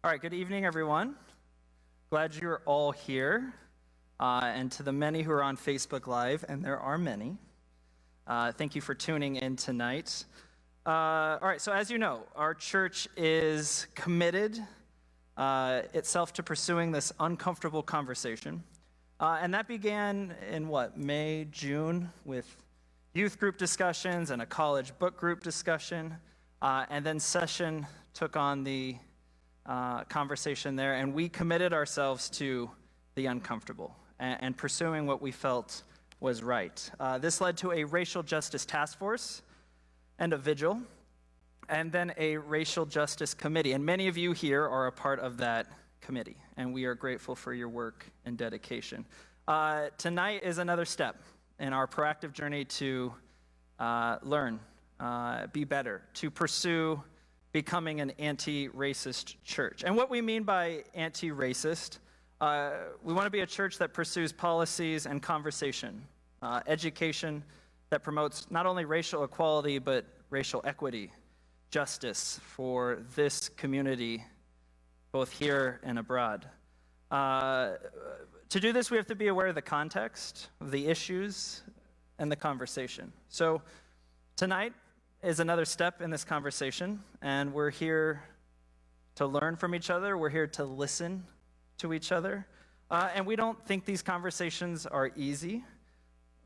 All right, good evening, everyone. Glad you're all here. And to the many who are on Facebook Live, and there are many, thank you for tuning in tonight. All right, so as you know, our church is committed itself to pursuing this uncomfortable conversation. And that began in May, June, with youth group discussions and a college book group discussion. And then session took on the conversation there, and we committed ourselves to the uncomfortable and pursuing what we felt was right. This led to a racial justice task force and a vigil, and then a racial justice committee. And many of you here are a part of that committee, and we are grateful for your work and dedication. Tonight is another step in our proactive journey to learn, be better, to pursue becoming an anti-racist church. And what we mean by anti-racist, we want to be a church that pursues policies and conversation, education that promotes not only racial equality, but racial equity, justice for this community, both here and abroad. To do this, we have to be aware of the context, of the issues, and the conversation. So tonight is another step in this conversation, and we're here to learn from each other. We're here to listen to each other. And we don't think these conversations are easy,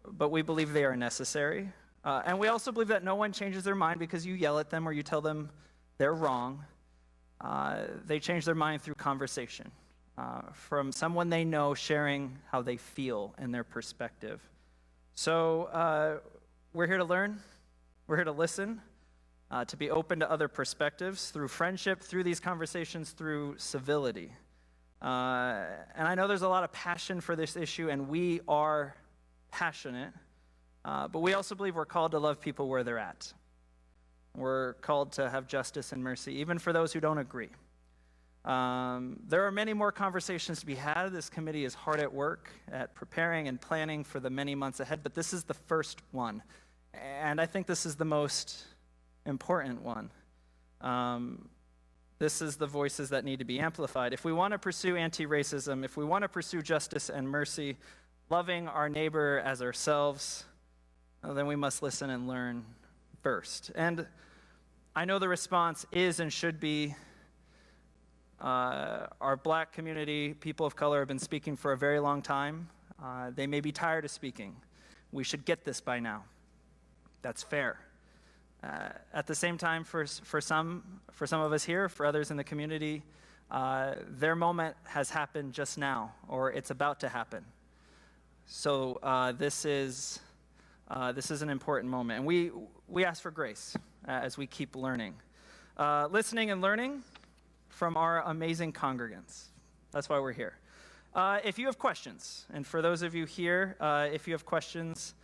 but we believe they are necessary. And we also believe that no one changes their mind because you yell at them or you tell them they're wrong. They change their mind through conversation, from someone they know sharing how they feel and their perspective. So we're here to learn. We're here to listen, to be open to other perspectives through friendship, through these conversations, through civility. And I know there's a lot of passion for this issue, and we are passionate, but we also believe we're called to love people where they're at. We're called to have justice and mercy, even for those who don't agree. There are many more conversations to be had. This committee is hard at work at preparing and planning for the many months ahead, but this is the first one. And I think this is the most important one. This is the voices that need to be amplified. If we want to pursue anti-racism, if we want to pursue justice and mercy, loving our neighbor as ourselves, then we must listen and learn first. And I know the response is and should be, our black community, people of color, have been speaking for a very long time. They may be tired of speaking. We should get this by now. That's fair. At the same time, for some of us here, for others in the community, their moment has happened just now, or it's about to happen. So this is an important moment, and we ask for grace as we keep learning, listening and learning from our amazing congregants. That's why we're here. If you have questions, and for those of you here, if you have questions,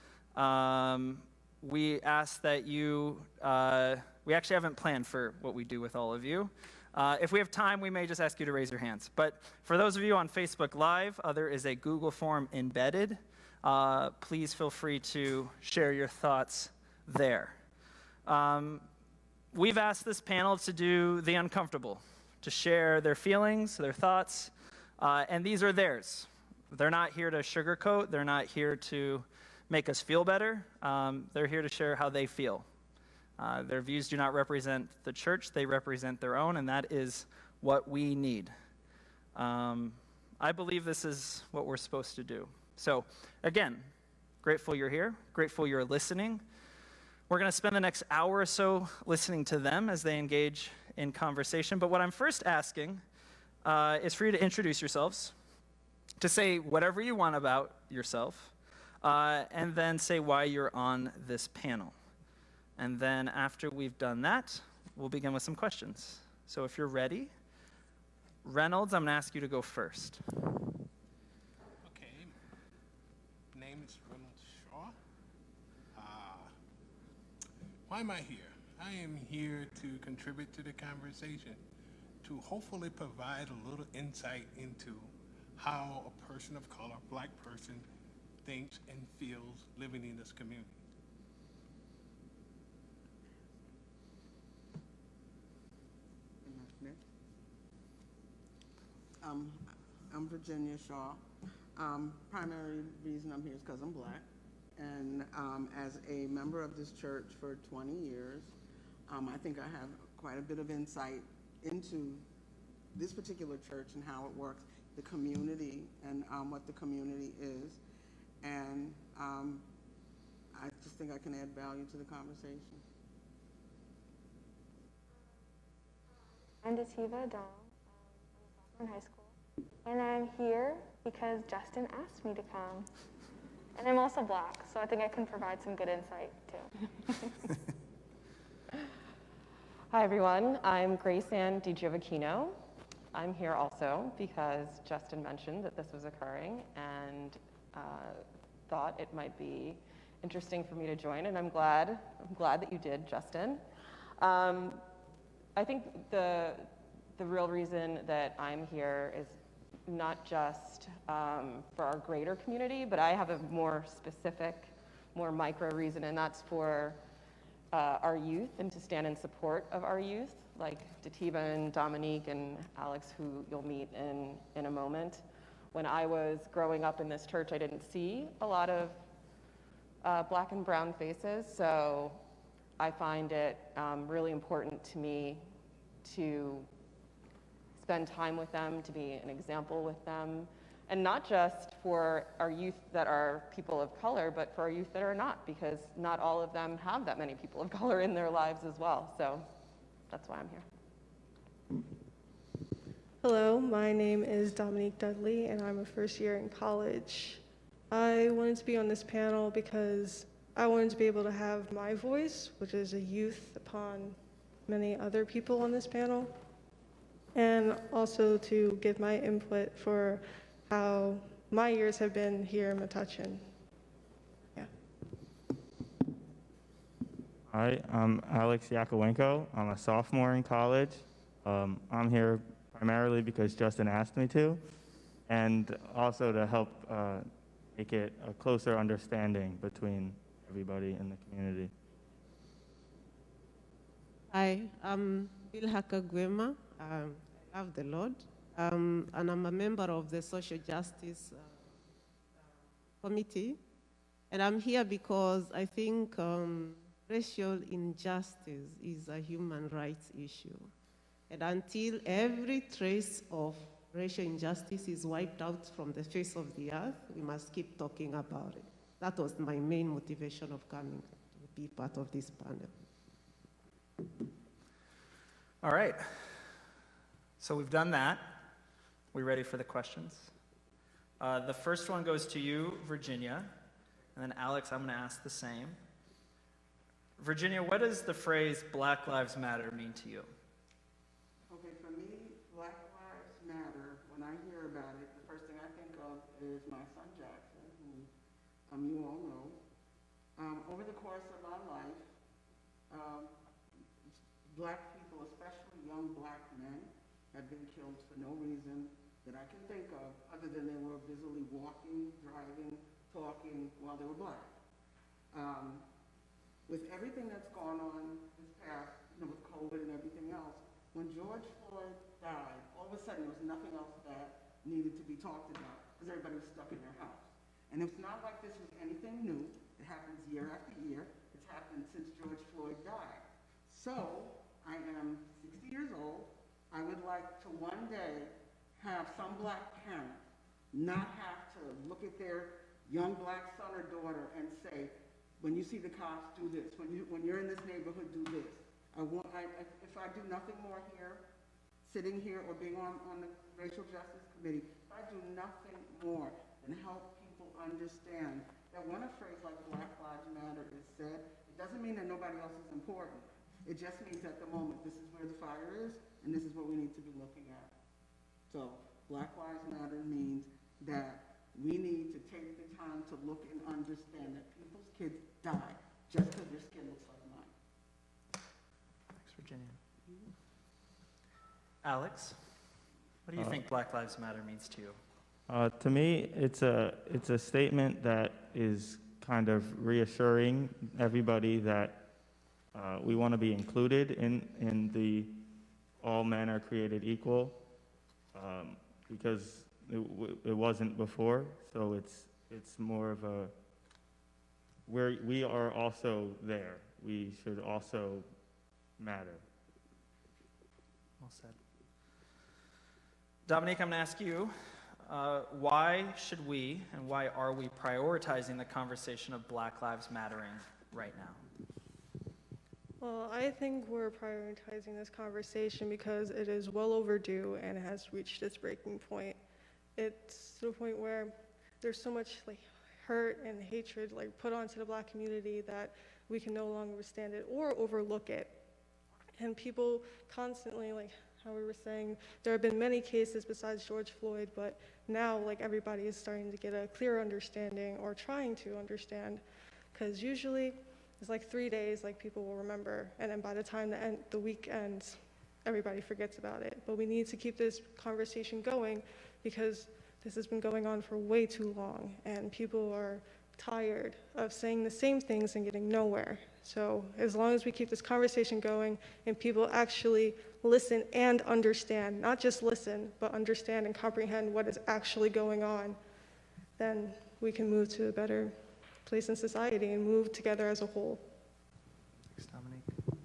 we ask that you, we actually haven't planned for what we do with all of you. If we have time, we may just ask you to raise your hands. But for those of you on Facebook Live, there is a Google form embedded. Please feel free to share your thoughts there. We've asked this panel to do the uncomfortable, to share their feelings, their thoughts, and these are theirs. They're not here to sugarcoat. They're not here to make us feel better. They're here to share how they feel. Their views do not represent the church. They represent their own, and that is what we need. I believe this is what we're supposed to do. So, again, grateful you're here. Grateful you're listening. We're going to spend the next hour or so listening to them as they engage in conversation. But what I'm first asking is for you to introduce yourselves, to say whatever you want about yourself, and then say why you're on this panel. And then after we've done that, we'll begin with some questions. So if you're ready, Reynolds, I'm going to ask you to go first. Okay. Name is Reynolds Shaw. Why am I here? I am here to contribute to the conversation, to hopefully provide a little insight into how a person of color, black person, thinks and feels living in this community. Um, I'm Virginia Shaw. Primary reason I'm here is because I'm Black. And as a member of this church for 20 years, I think I have quite a bit of insight into this particular church and how it works, the community, and what the community is. And I just think I can add value to the conversation. I'm Dativa, Adong. I'm a sophomore in high school. And I'm here because Justin asked me to come. And I'm also Black, so I think I can provide some good insight too. Hi everyone, I'm Grace Ann DiGiovacchino. I'm here also because Justin mentioned that this was occurring and thought it might be interesting for me to join, and I'm glad that you did, Justin. I think the real reason that I'm here is not just for our greater community, but I have a more specific, more micro reason, and that's for our youth and to stand in support of our youth, like Dativa and Domonique and Alex, who you'll meet in a moment. When I was growing up in this church, I didn't see a lot of Black and brown faces, so I find it really important to me to spend time with them, to be an example with them, and not just for our youth that are people of color, but for our youth that are not, because not all of them have that many people of color in their lives as well. So that's why I'm here. Hello, my name is Domonique Dudley, and I'm a first year in college. I wanted to be on this panel because I wanted to be able to have my voice, which is a youth upon many other people on this panel, and also to give my input for how my years have been here in Metuchen. Yeah. Hi, I'm Alex Yakowenko. I'm a sophomore in college. I'm here primarily because Justin asked me to, and also to help make it a closer understanding between everybody in the community. Hi, I'm Bilha Kaguima. I love the Lord, and I'm a member of the Social Justice Committee. And I'm here because I think racial injustice is a human rights issue. And until every trace of racial injustice is wiped out from the face of the earth, we must keep talking about it. That was my main motivation of coming to be part of this panel. All right. So we've done that. We ready for the questions? The first one goes to you, Virginia. And then Alex, I'm going to ask the same. Virginia, what does the phrase Black Lives Matter mean to you? Okay, for me, Black Lives Matter, when I hear about it, the first thing I think of is my son Jackson, who you all know. Over the course of my life, Black people, especially young Black men, have been killed for no reason that I can think of other than they were busily walking, driving, talking while they were Black. With everything that's gone on this past, with COVID and everything else, when George Floyd died, all of a sudden there was nothing else that needed to be talked about because everybody was stuck in their house. And it's not like this was anything new. It happens year after year. It's happened since George Floyd died. So I am 60 years old. I would like to one day have some Black parent not have to look at their young Black son or daughter and say, when you see the cops, do this. When you're in this neighborhood, do this. If I do nothing more here, sitting here or being on the Racial Justice Committee, if I do nothing more than help people understand that when a phrase like Black Lives Matter is said, it doesn't mean that nobody else is important. It just means at the moment, this is where the fire is, and this is what we need to be looking at. So Black Lives Matter means that we need to take the time to look and understand that people's kids die just because their skin looks like mine. Thanks, Virginia. Alex, what do you think Black Lives Matter means to you? To me, it's a statement that is kind of reassuring everybody that we want to be included in the all men are created equal. because it wasn't before. So it's more of a, we are also there. We should also matter. Well said. Domonique, I'm going to ask you, why should we and why are we prioritizing the conversation of Black Lives Mattering right now? Well, I think we're prioritizing this conversation because it is well overdue and it has reached its breaking point. It's to the point where there's so much like hurt and hatred like put onto the Black community that we can no longer withstand it or overlook it. And people constantly, like how we were saying, there have been many cases besides George Floyd, but now like everybody is starting to get a clear understanding or trying to understand, because usually it's like 3 days like people will remember, and then by the time the week ends, everybody forgets about it. But we need to keep this conversation going because this has been going on for way too long, and people are tired of saying the same things and getting nowhere. So as long as we keep this conversation going and people actually listen and understand, not just listen, but understand and comprehend what is actually going on, then we can move to a better place in society and move together as a whole. Thanks, Domonique.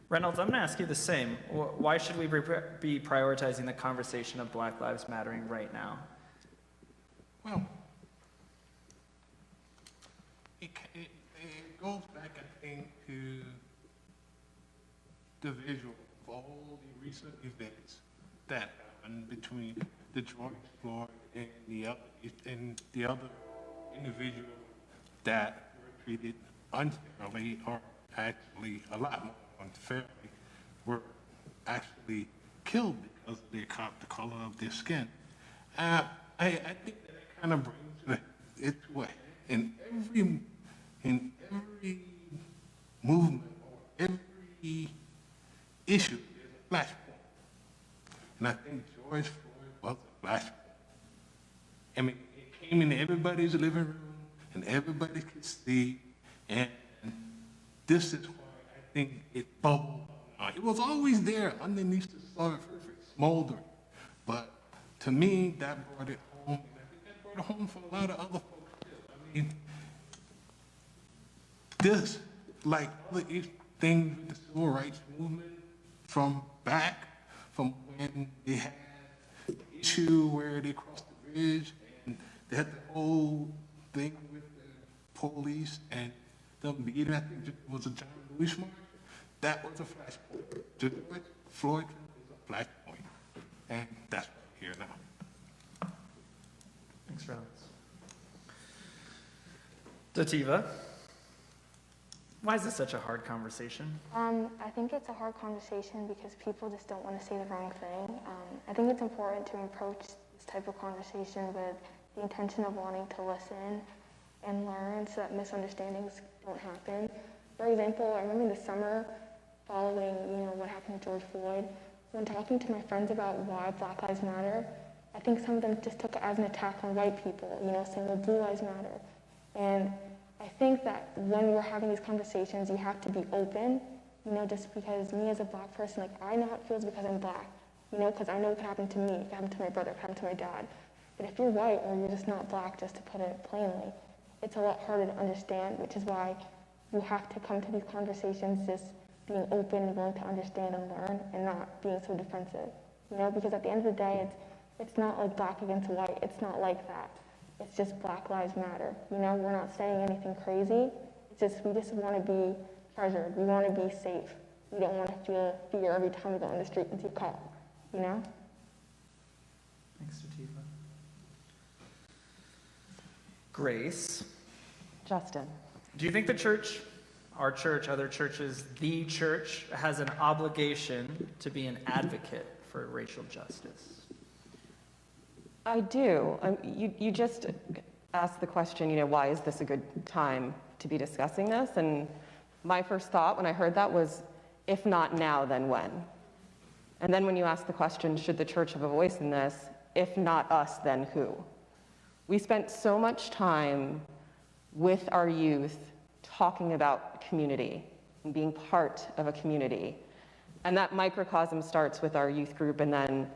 Reynolds, I'm going to ask you the same. Why should we be prioritizing the conversation of Black Lives Mattering right now? Well, it goes back, I think, to the visual of all the recent events that happened between the George Floyd and the other individual that were treated unfairly, or actually a lot more unfairly, were actually killed because of the color of their skin. I think that kind of brings it to a, in every movement or every issue, there's a flashpoint. And I think George Floyd was a flashpoint. I mean, it came into everybody's living room, and everybody could see, and this is why I think it bubbled. It was always there underneath the surface, smoldering. But to me, that brought it home, and I think that brought it home for a lot of other folks too. I mean, this, like other things with the civil rights movement from when they had the issue where they crossed the bridge, and they had the whole thing with the police and them beating, I think it was a John Lewis march. That was a flashpoint. George Floyd is a flashpoint. And that's what we're here now. Thanks, Reynolds. Dativa, why is this such a hard conversation? I think it's a hard conversation because people just don't want to say the wrong thing. I think it's important to approach this type of conversation with the intention of wanting to listen and learn so that misunderstandings don't happen. For example, I remember the summer following, what happened to George Floyd, when talking to my friends about why Black Lives Matter, I think some of them just took it as an attack on white people, saying, well, Blue Lives Matter. And I think that when we're having these conversations, you have to be open, just because me as a Black person, I know how it feels because I'm Black, because I know it could happen to me, it could happen to my brother, it could happen to my dad. But if you're white or you're just not Black, just to put it plainly, it's a lot harder to understand, which is why you have to come to these conversations just being open, willing to understand and learn, and not being so defensive. Because at the end of the day, it's not like Black against white. It's not like that. It's just Black Lives Matter. We're not saying anything crazy. We just want to be treasured. We want to be safe. We don't want to feel fear every time we go on the street and see a cop. Thanks, Dativa. Grace. Justin. Do you think the church, our church, other churches, the church, has an obligation to be an advocate for racial justice? I do. You just asked the question, why is this a good time to be discussing this? And my first thought when I heard that was, if not now, then when? And then when you ask the question, should the church have a voice in this? If not us, then who? We spent so much time with our youth talking about community and being part of a community. And that microcosm starts with our youth group, and then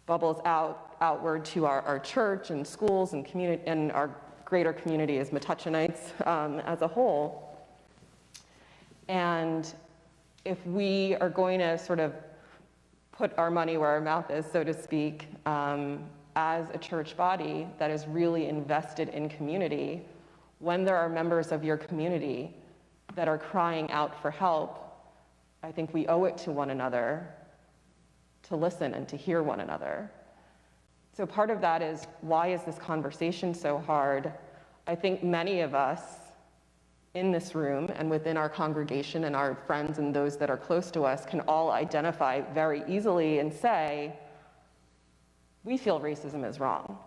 bubbles outward to our church and schools and community and our greater community as Metuchenites as a whole. And if we are going to sort of put our money where our mouth is, so to speak, as a church body that is really invested in community, when there are members of your community that are crying out for help, I think we owe it to one another to listen and to hear one another. So part of that is, why is this conversation so hard? I think many of us in this room and within our congregation and our friends and those that are close to us can all identify very easily and say, we feel racism is wrong.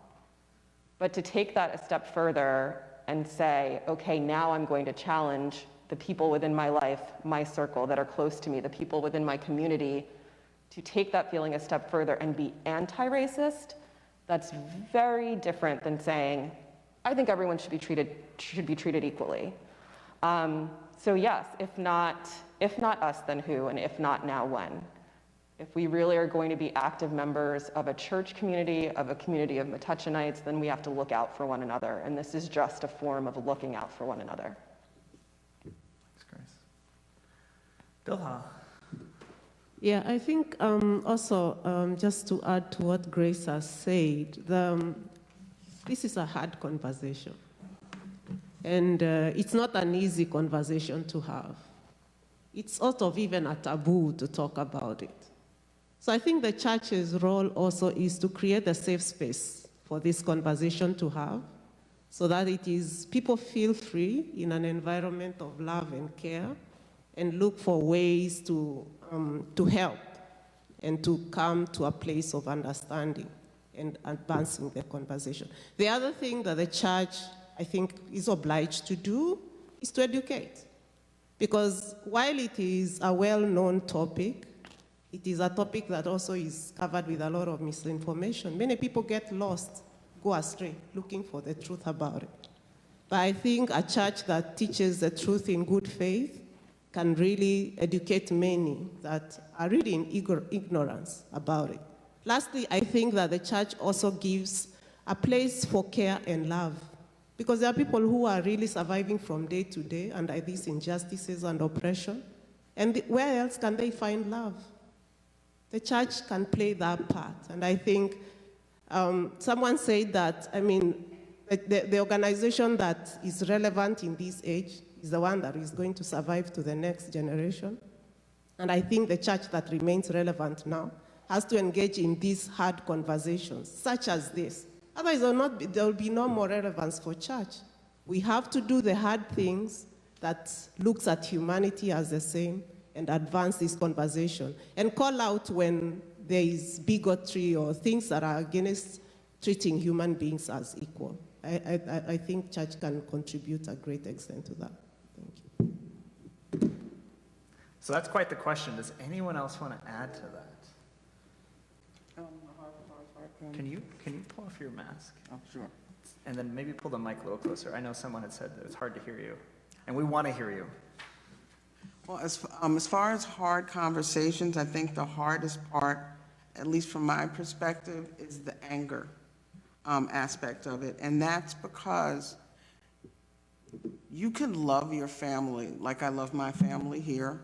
But to take that a step further and say, okay, now I'm going to challenge the people within my life, my circle that are close to me, the people within my community, to take that feeling a step further and be anti-racist, that's very different than saying, I think everyone should be treated equally. So yes, if not us, then who? And if not now, when? If we really are going to be active members of a church community, of a community of Metuchenites, then we have to look out for one another. And this is just a form of looking out for one another. Thanks, Grace. Bilha. Yeah, I think also, just to add to what Grace has said, this is a hard conversation. And it's not an easy conversation to have. It's sort of even a taboo to talk about it. So I think the church's role also is to create a safe space for this conversation to have, so that people feel free in an environment of love and care, and look for ways to help and to come to a place of understanding and advancing the conversation. The other thing that the church, I think, is obliged to do is to educate. Because while it is a well-known topic, it is a topic that also is covered with a lot of misinformation. Many people get lost, go astray, looking for the truth about it. But I think a church that teaches the truth in good faith can really educate many that are really in ignorance about it. Lastly, I think that the church also gives a place for care and love, because there are people who are really surviving from day to day under these injustices and oppression. And where else can they find love? The church can play that part. And I think someone said that, the organization that is relevant in this age is the one that is going to survive to the next generation. And I think the church that remains relevant now has to engage in these hard conversations, such as this. Otherwise, there will be no more relevance for church. We have to do the hard things that looks at humanity as the same and advance this conversation and call out when there is bigotry or things that are against treating human beings as equal. I think church can contribute a great extent to that. Thank you. So that's quite the question. Does anyone else want to add to that? Can you pull off your mask? Oh, sure. And then maybe pull the mic a little closer. I know someone had said that it's hard to hear you, and we want to hear you. Well, as far as hard conversations, I think the hardest part, at least from my perspective, is the anger aspect of it. And that's because you can love your family like I love my family here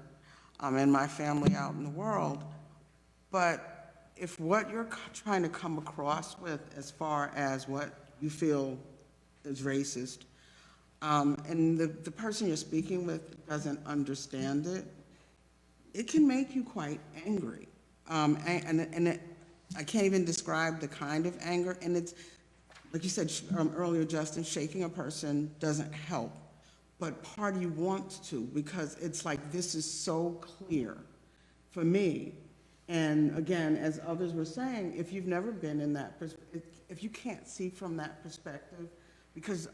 and my family out in the world, but if what you're trying to come across with as far as what you feel is racist, and the person you're speaking with doesn't understand it, it can make you quite angry. I can't even describe the kind of anger, and it's, like you said earlier, Justin, shaking a person doesn't help, but part of you wants to, because it's like, this is so clear for me. And again, as others were saying, if you've never been in that, if you can't see from that perspective, because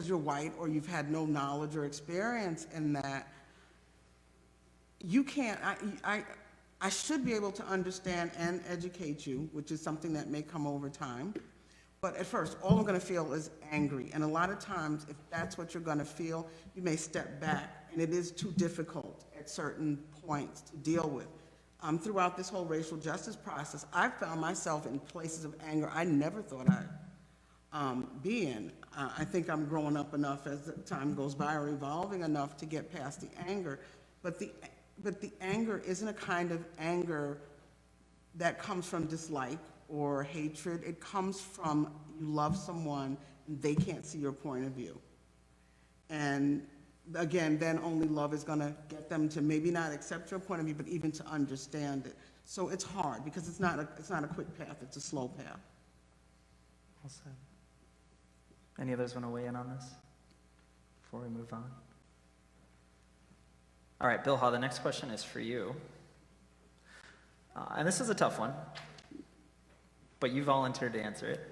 you're white or you've had no knowledge or experience in that, you can't, I should be able to understand and educate you, which is something that may come over time. But at first, all I'm gonna feel is angry. And a lot of times, if that's what you're gonna feel, you may step back, and it is too difficult at certain points to deal with. throughout this whole racial justice process, I've found myself in places of anger I never thought I'd be in. I think I'm growing up enough as the time goes by, or evolving enough to get past the anger. But the anger isn't a kind of anger that comes from dislike or hatred. It comes from you love someone and they can't see your point of view. And again, then only love is gonna get them to maybe not accept your point of view, but even to understand it. So it's hard because it's not a quick path, it's a slow path. Well said. Any others want to weigh in on this before we move on? All right, Bilha, the next question is for you. And this is a tough one, but you volunteered to answer it.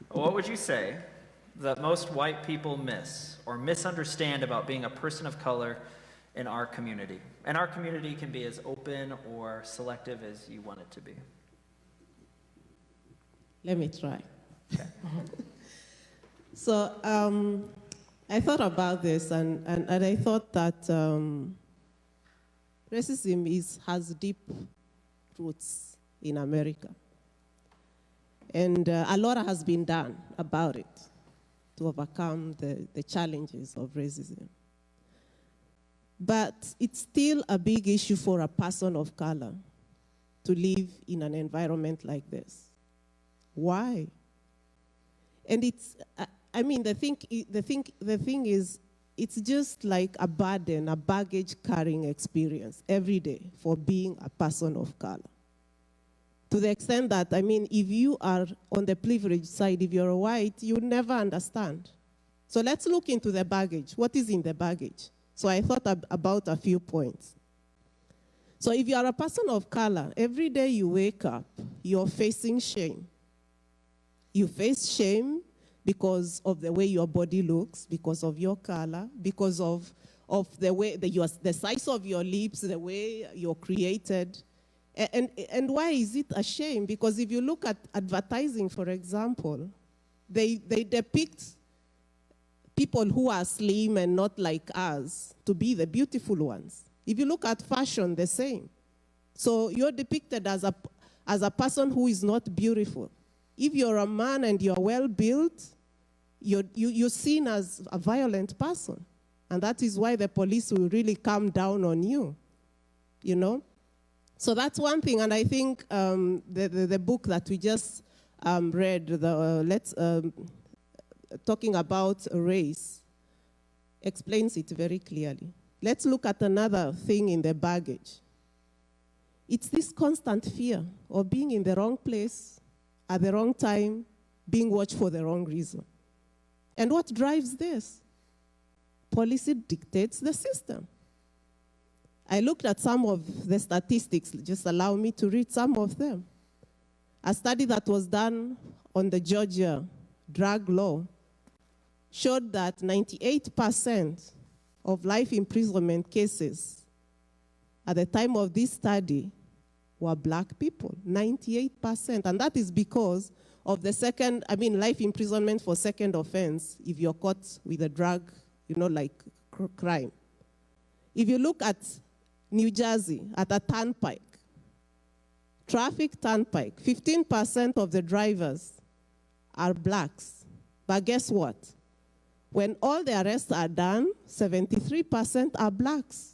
What would you say that most white people miss or misunderstand about being a person of color in our community? And our community can be as open or selective as you want it to be. Let me try. Okay. So I thought about this, and I thought that racism has deep roots in America. And a lot has been done about it to overcome the challenges of racism. But it's still a big issue for a person of color to live in an environment like this. Why? And it's, I mean, the thing is, it's just like a burden, a baggage carrying experience every day for being a person of color. To the extent that, I mean, if you are on the privileged side, if you're white, you never understand. So let's look into the baggage. What is in the baggage? So I thought about a few points. So if you are a person of color, every day you wake up, you're facing shame. You face shame because of the way your body looks, because of your color, because of the way the size of your lips, the way you're created. And why is it a shame? Because if you look at advertising, for example, they depict people who are slim and not like us to be the beautiful ones. If you look at fashion, the same. So you're depicted as a person who is not beautiful. If you're a man and you're well-built, you're seen as a violent person. And that is why the police will really come down on you, you know? So that's one thing. And I think the book that we just read, talking about race, explains it very clearly. Let's look at another thing in the baggage. It's this constant fear of being in the wrong place, at the wrong time, being watched for the wrong reason. And what drives this? Policy dictates the system. I looked at some of the statistics, just allow me to read some of them. A study that was done on the Georgia drug law showed that 98% of life imprisonment cases at the time of this study were black people, 98%. And that is because of the life imprisonment for second offense if you're caught with a drug, like crime. If you look at New Jersey, at a turnpike, traffic turnpike, 15% of the drivers are blacks. But guess what? When all the arrests are done, 73% are blacks.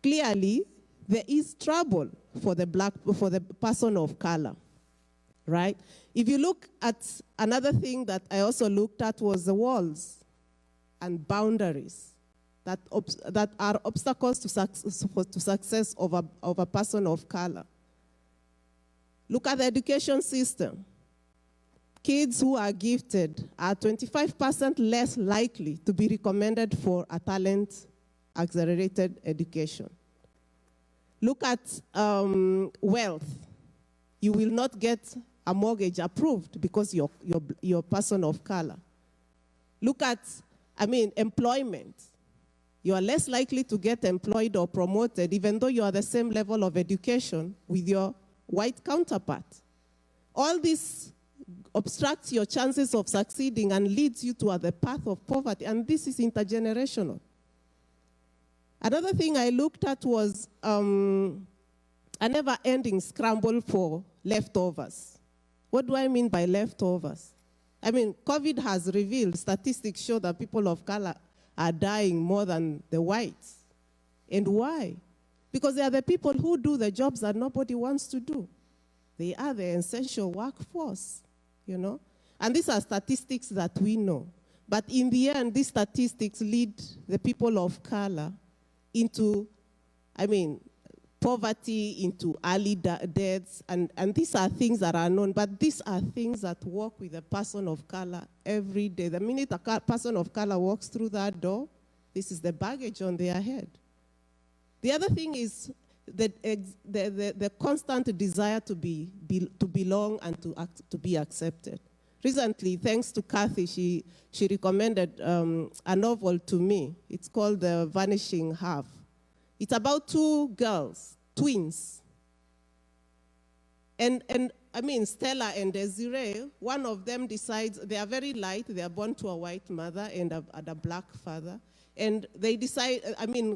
Clearly, there is trouble for the person of color, right? If you look at another thing that I also looked at was the walls and boundaries that are obstacles to success of a person of color. Look at the education system. Kids who are gifted are 25% less likely to be recommended for a talent-accelerated education. Look at wealth. You will not get a mortgage approved because you're a person of color. Look at, employment. You are less likely to get employed or promoted even though you are the same level of education with your white counterpart. All this obstructs your chances of succeeding and leads you to the path of poverty, and this is intergenerational. Another thing I looked at was a never-ending scramble for leftovers. What do I mean by leftovers? I mean, COVID has revealed, statistics show that people of color are dying more than the whites. And why? Because they are the people who do the jobs that nobody wants to do. They are the essential workforce, you know? And these are statistics that we know. But in the end, these statistics lead the people of color into, poverty, into early deaths, and these are things that are known, but these are things that work with a person of color every day. The minute a person of color walks through that door, this is the baggage on their head. The other thing is the constant desire to belong and to be accepted. Recently, thanks to Kathy, she recommended a novel to me. It's called The Vanishing Half. It's about two girls, twins. And Stella and Desiree, one of them decides, they are very light, they are born to a white mother and a black father. And they decide,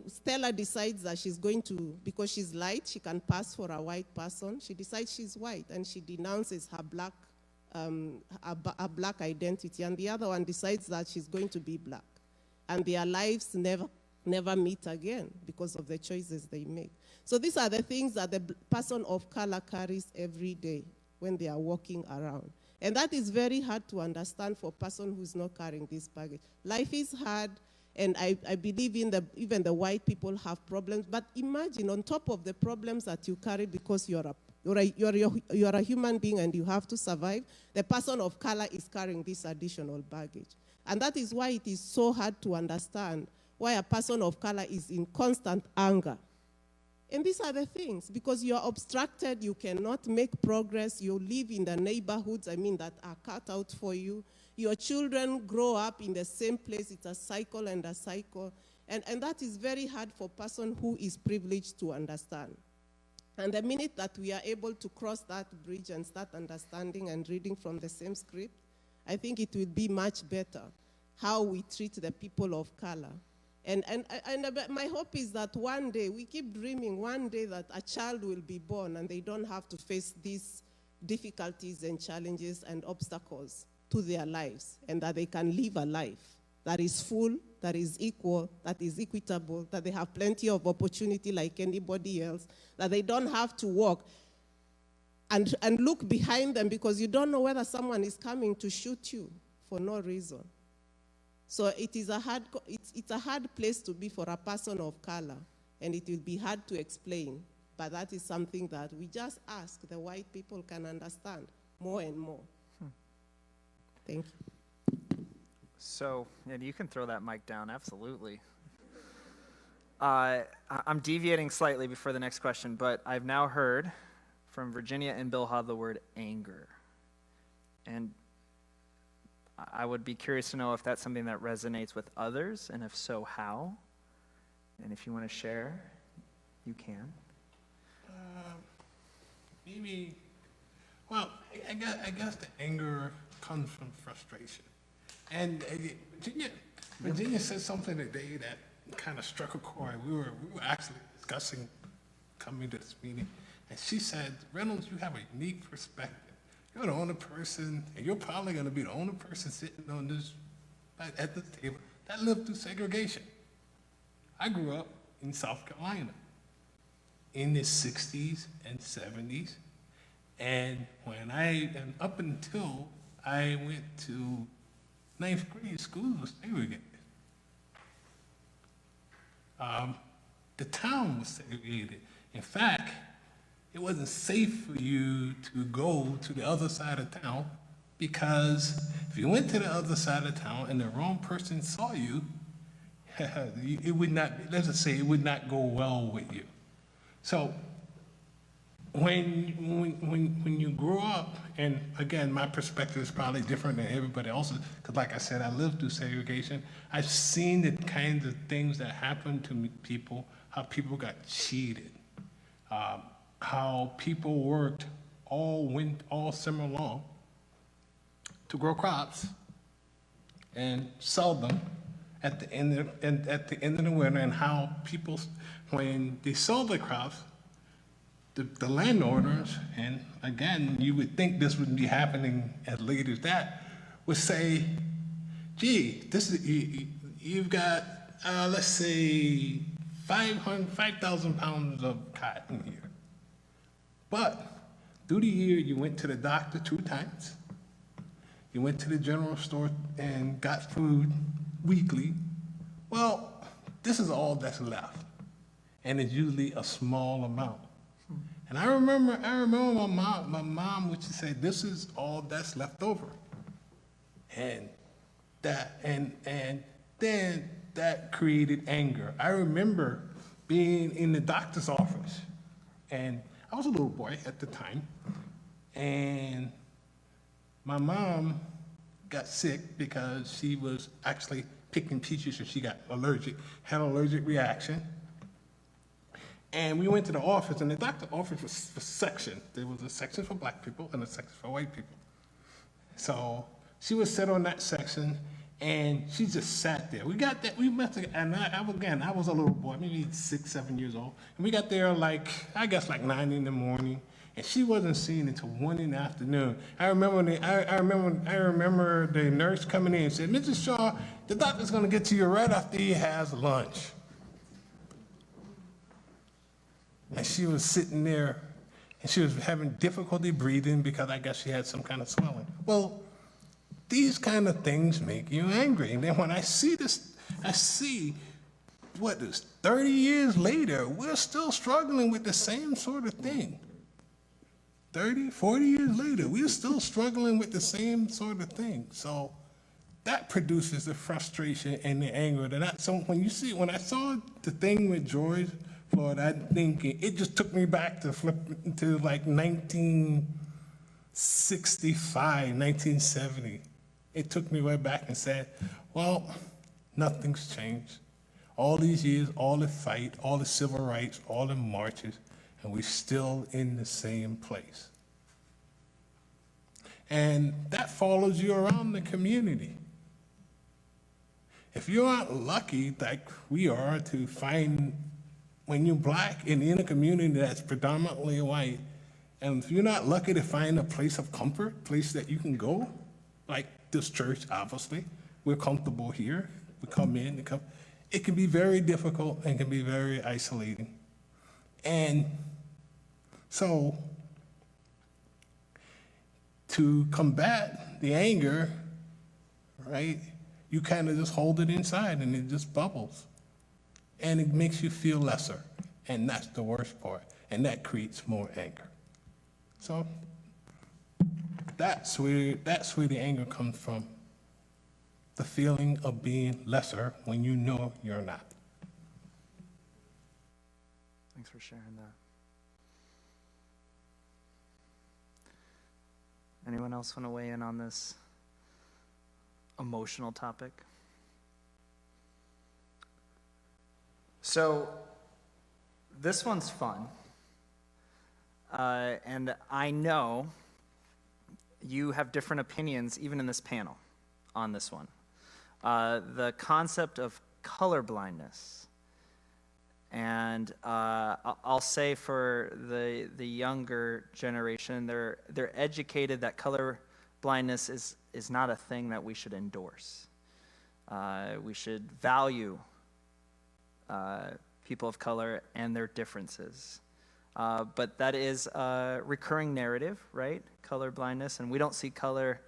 Stella decides that she's going to, because she's light, she can pass for a white person. She decides she's white and she denounces her black a black identity, and the other one decides that she's going to be black. And their lives never meet again because of the choices they make. So these are the things that the person of color carries every day when they are walking around. And that is very hard to understand for a person who's not carrying this baggage. Life is hard, and I believe even the white people have problems, but imagine on top of the problems that you carry because you're a human being and you have to survive, the person of color is carrying this additional baggage. And that is why it is so hard to understand why a person of color is in constant anger. And these are the things, because you are obstructed, you cannot make progress, you live in the neighborhoods, that are cut out for you. Your children grow up in the same place, it's a cycle and a cycle. And that is very hard for a person who is privileged to understand. And the minute that we are able to cross that bridge and start understanding and reading from the same script, I think it will be much better how we treat the people of color. And my hope is that one day, we keep dreaming one day that a child will be born and they don't have to face these difficulties and challenges and obstacles to their lives, and that they can live a life that is full, that is equal, that is equitable, that they have plenty of opportunity like anybody else, that they don't have to walk and look behind them because you don't know whether someone is coming to shoot you for no reason. So it's a hard place to be for a person of color, and it will be hard to explain, but that is something that we just ask the white people can understand more and more. Thank you. So, and you can throw that mic down, absolutely. I'm deviating slightly before the next question, but I've now heard from Virginia and Bilha the word anger. And I would be curious to know if that's something that resonates with others, and if so, how? And if you want to share, you can. I guess the anger comes from frustration. And Virginia said something today that kind of struck a chord. We were actually discussing coming to this meeting, and she said, Reynolds, you have a unique perspective. You're the only person, and you're probably going to be the only person sitting on this, at this table that lived through segregation. I grew up in South Carolina in the 60s and 70s, and up until I went to 9th grade, schools were segregated. The town was segregated. In fact, it wasn't safe for you to go to the other side of town, because if you went to the other side of town and the wrong person saw you, it would not, let's just say, it would not go well with you. So when you grow up, and again, my perspective is probably different than everybody else's, because like I said, I lived through segregation. I've seen the kinds of things that happened to people, how people got cheated, how people worked all summer long to grow crops and sell them, at the end of the winter, and how people, when they sold the crops, the landowners, and again, you would think this would be happening as late as that, would say, gee, you've got, let's say, 5,000 pounds of cotton here. But through the year, you went to the doctor 2 times. You went to the general store and got food weekly. Well, this is all that's left. And it's usually a small amount. And I remember my mom would say, this is all that's left over. And then that created anger. I remember being in the doctor's office, and I was a little boy at the time, and my mom got sick because she was actually picking peaches and she got had an allergic reaction. And we went to the office, and the doctor's office was sectioned. There was a section for black people and a section for white people. So she would sit on that section, and she just sat there. We got that, we must have, and I was a little boy, maybe 6, 7 years old. And we got there like 9 in the morning, and she wasn't seen until 1 in the afternoon. I remember the nurse coming in and said, Mrs. Shaw, the doctor's gonna get to you right after he has lunch. And she was sitting there, and she was having difficulty breathing because I guess she had some kind of swelling. Well, these kind of things make you angry. And then when I see this, I see, what is 30 years later, we're still struggling with the same sort of thing. 30, 40 years later, we're still struggling with the same sort of thing. So that produces the frustration and the anger. So when I saw the thing with George Floyd, I'm thinking, it just took me back to like 1965, 1970. It took me way back and said, well, nothing's changed. All these years, all the fight, all the civil rights, all the marches, and we're still in the same place. And that follows you around the community. If you aren't lucky, like we are, to find, when you're black and in a community that's predominantly white, and if you're not lucky to find a place of comfort, place that you can go, like this church, obviously, we're comfortable here, we come in, it can be very difficult and can be very isolating. And so, to combat the anger, right, you kind of just hold it inside and it just bubbles. And it makes you feel lesser. And that's the worst part. And that creates more anger. So that's where the anger comes from. The feeling of being lesser when you know you're not. Thanks for sharing that. Anyone else want to weigh in on this emotional topic? So this one's fun. And I know you have different opinions, even in this panel, on this one. The concept of color blindness. And I'll say for the younger generation, they're educated that color blindness is not a thing that we should endorse. We should value people of color and their differences. But that is a recurring narrative, right? Color blindness, and we don't see color.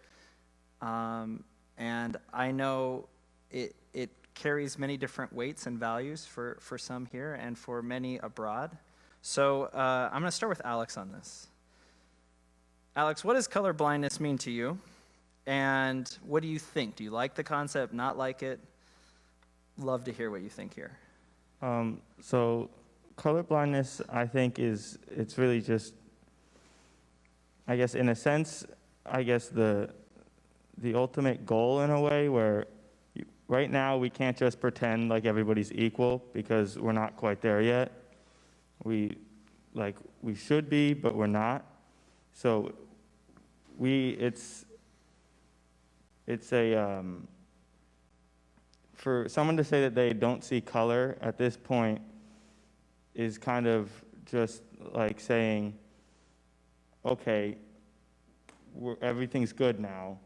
And I know it carries many different weights and values for some here and for many abroad. So I'm going to start with Alex on this. Alex, what does color blindness mean to you? And what do you think? Do you like the concept, not like it? Love to hear what you think here. So color blindness, I think, it's really just, I guess, in a sense, I guess the ultimate goal in a way where right now we can't just pretend like everybody's equal because we're not quite there yet. We should be, but we're not. So for someone to say that they don't see color at this point is kind of just like saying, okay, everything's good now,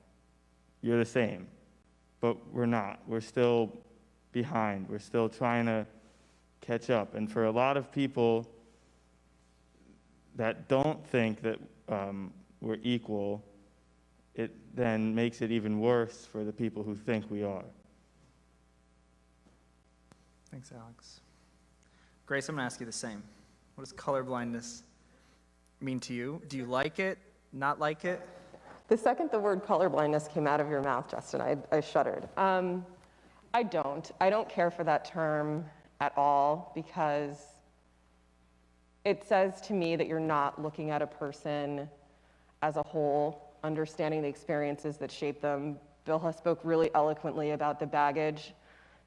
you're the same. But we're not. We're still behind. We're still trying to catch up. And for a lot of people that don't think that we're equal, it then makes it even worse for the people who think we are. Thanks, Alex. Grace, I'm going to ask you the same. What does colorblindness mean to you? Do you like it, not like it? The second the word colorblindness came out of your mouth, Justin, I shuddered. I don't care for that term at all, because it says to me that you're not looking at a person as a whole, understanding the experiences that shape them. Bilha spoke really eloquently about the baggage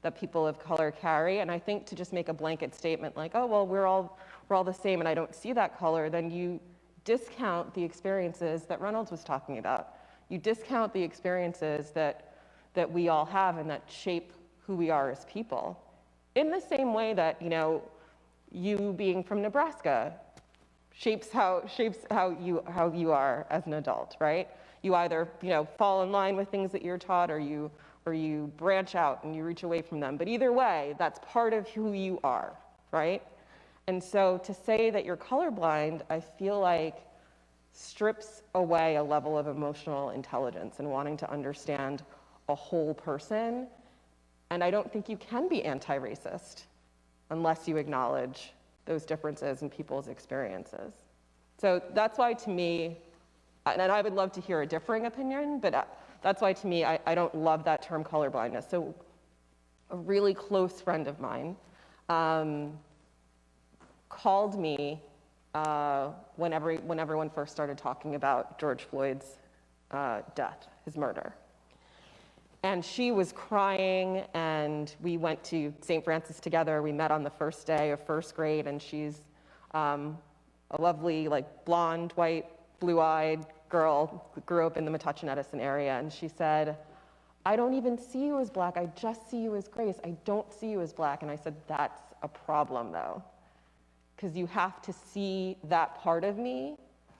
that people of color carry, and I think to just make a blanket statement like, oh, well, we're all the same and I don't see that color, then you discount the experiences that Reynolds was talking about. You discount the experiences that we all have and that shape who we are as people. In the same way that, you being from Nebraska shapes how you are as an adult, right? You either, fall in line with things that you're taught, or you branch out and you reach away from them. But either way, that's part of who you are, right? And so to say that you're colorblind, I feel like strips away a level of emotional intelligence and wanting to understand a whole person. And I don't think you can be anti-racist unless you acknowledge those differences in people's experiences. So that's why, to me, and I would love to hear a differing opinion, but that's why, to me, I don't love that term colorblindness. So a really close friend of mine called me when everyone first started talking about George Floyd's death, his murder. And she was crying, and we went to St. Francis together. We met on the first day of first grade, and she's a lovely, blonde, white, blue-eyed girl who grew up in the Metuchen Edison area. And she said, I don't even see you as black. I just see you as Grace. I don't see you as black. And I said, that's a problem, though, because you have to see that part of me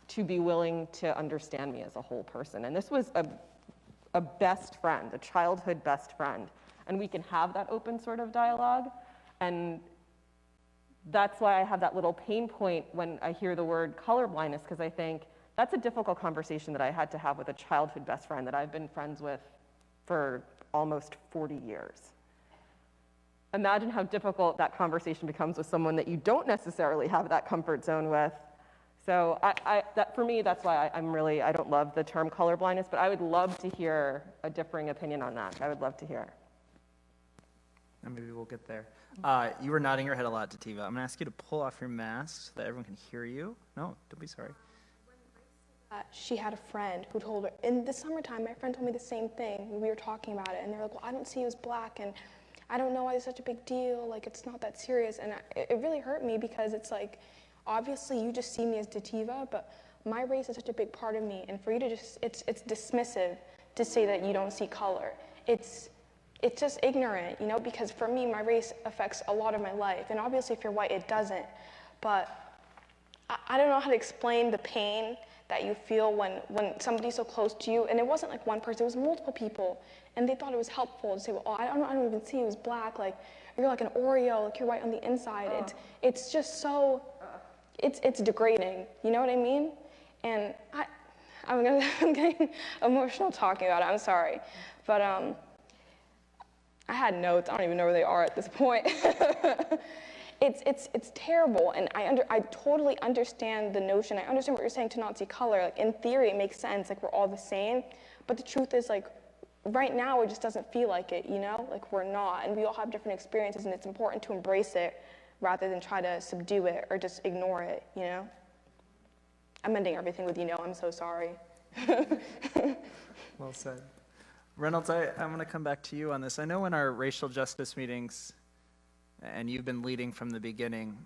to be willing to understand me as a whole person. And this was a best friend, a childhood best friend. And we can have that open sort of dialogue. And that's why I have that little pain point when I hear the word colorblindness, because I think that's a difficult conversation that I had to have with a childhood best friend that I've been friends with for almost 40 years. Imagine how difficult that conversation becomes with someone that you don't necessarily have that comfort zone with. So for me, that's why I don't love the term colorblindness, but I would love to hear a differing opinion on that. I would love to hear. And maybe we'll get there. You were nodding your head a lot, Dativa. I'm going to ask you to pull off your mask so that everyone can hear you. No, don't be sorry. She had a friend who told her, in the summertime, my friend told me the same thing. We were talking about it, and they were like, well, I don't see you as black, and I don't know why it's such a big deal. It's not that serious. And it really hurt me, because it's like, obviously you just see me as Dativa, but my race is such a big part of me. And for you to just, it's dismissive to say that you don't see color. It's just ignorant, because for me, my race affects a lot of my life. And obviously if you're white, it doesn't. But I don't know how to explain the pain that you feel when somebody's so close to you. And it wasn't like one person, it was multiple people. And they thought it was helpful to say, well, oh, I don't even see you as black. You're like an Oreo, you're white on the inside. It's just so, it's degrading, you know what I mean? And I'm getting emotional talking about it, I'm sorry. But I had notes, I don't even know where they are at this point. It's terrible, and I totally understand the notion. I understand what you're saying to not see color. In theory, it makes sense, we're all the same. But the truth is, right now, it just doesn't feel like it, we're not. And we all have different experiences, and it's important to embrace it rather than try to subdue it or just ignore it, I'm ending everything with, I'm so sorry. Well said. Reynolds, I'm going to come back to you on this. I know in our racial justice meetings, and you've been leading from the beginning,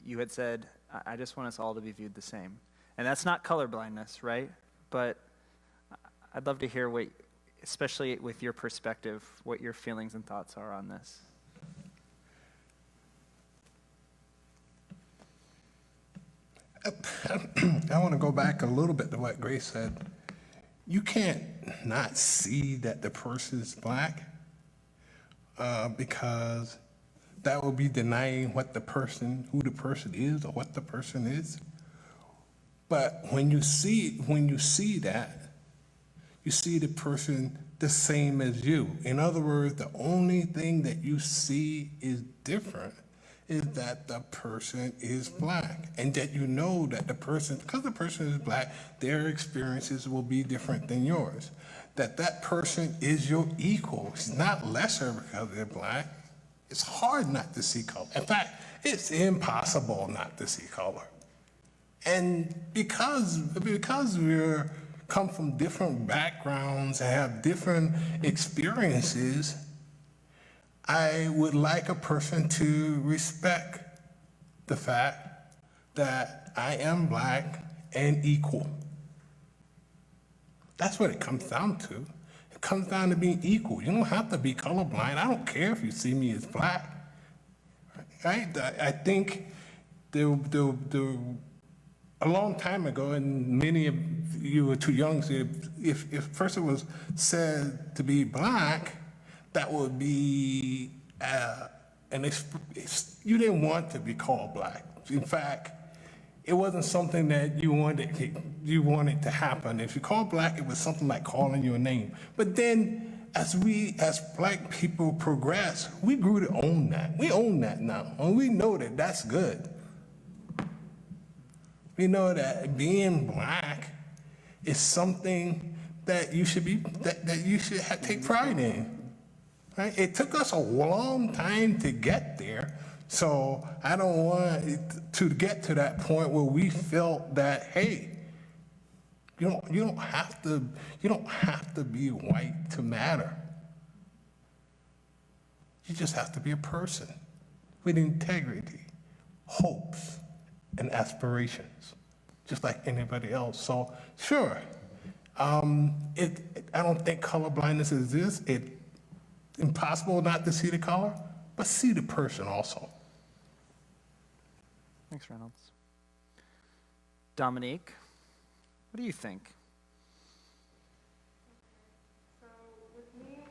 you had said, I just want us all to be viewed the same. And that's not colorblindness, right? But I'd love to hear especially with your perspective, what your feelings and thoughts are on this. I want to go back a little bit to what Grace said. You can't not see that the person is black because that will be denying who the person is or what the person is. But when you see that, you see the person the same as you. In other words, the only thing that you see is different is that the person is black, and that you know that the person, because the person is black, their experiences will be different than yours. That person is your equal. It's not lesser because they're black. It's hard not to see color. In fact, it's impossible not to see color. And because we're come from different backgrounds and have different experiences, I would like a person to respect the fact that I am black and equal. That's what it comes down to. It comes down to being equal. You don't have to be colorblind. I don't care if you see me as black. Right? I think a long time ago, and many of you were too young, so if a person was said to be black, that would be you didn't want to be called black. In fact, it wasn't something that you wanted to happen. If you called black, it was something like calling your name. But then, as black people progress, we grew to own that. We own that now, and we know that that's good. We know that being black is something that you should take pride in. Right? It took us a long time to get there, so I don't want it to get to that point where we felt that, hey, you don't have to be white to matter. You just have to be a person with integrity, hopes, and aspirations, just like anybody else. So sure, I don't think colorblindness exists. It's impossible not to see the color, but see the person also. Thanks, Reynolds. Domonique, what do you think? So with me,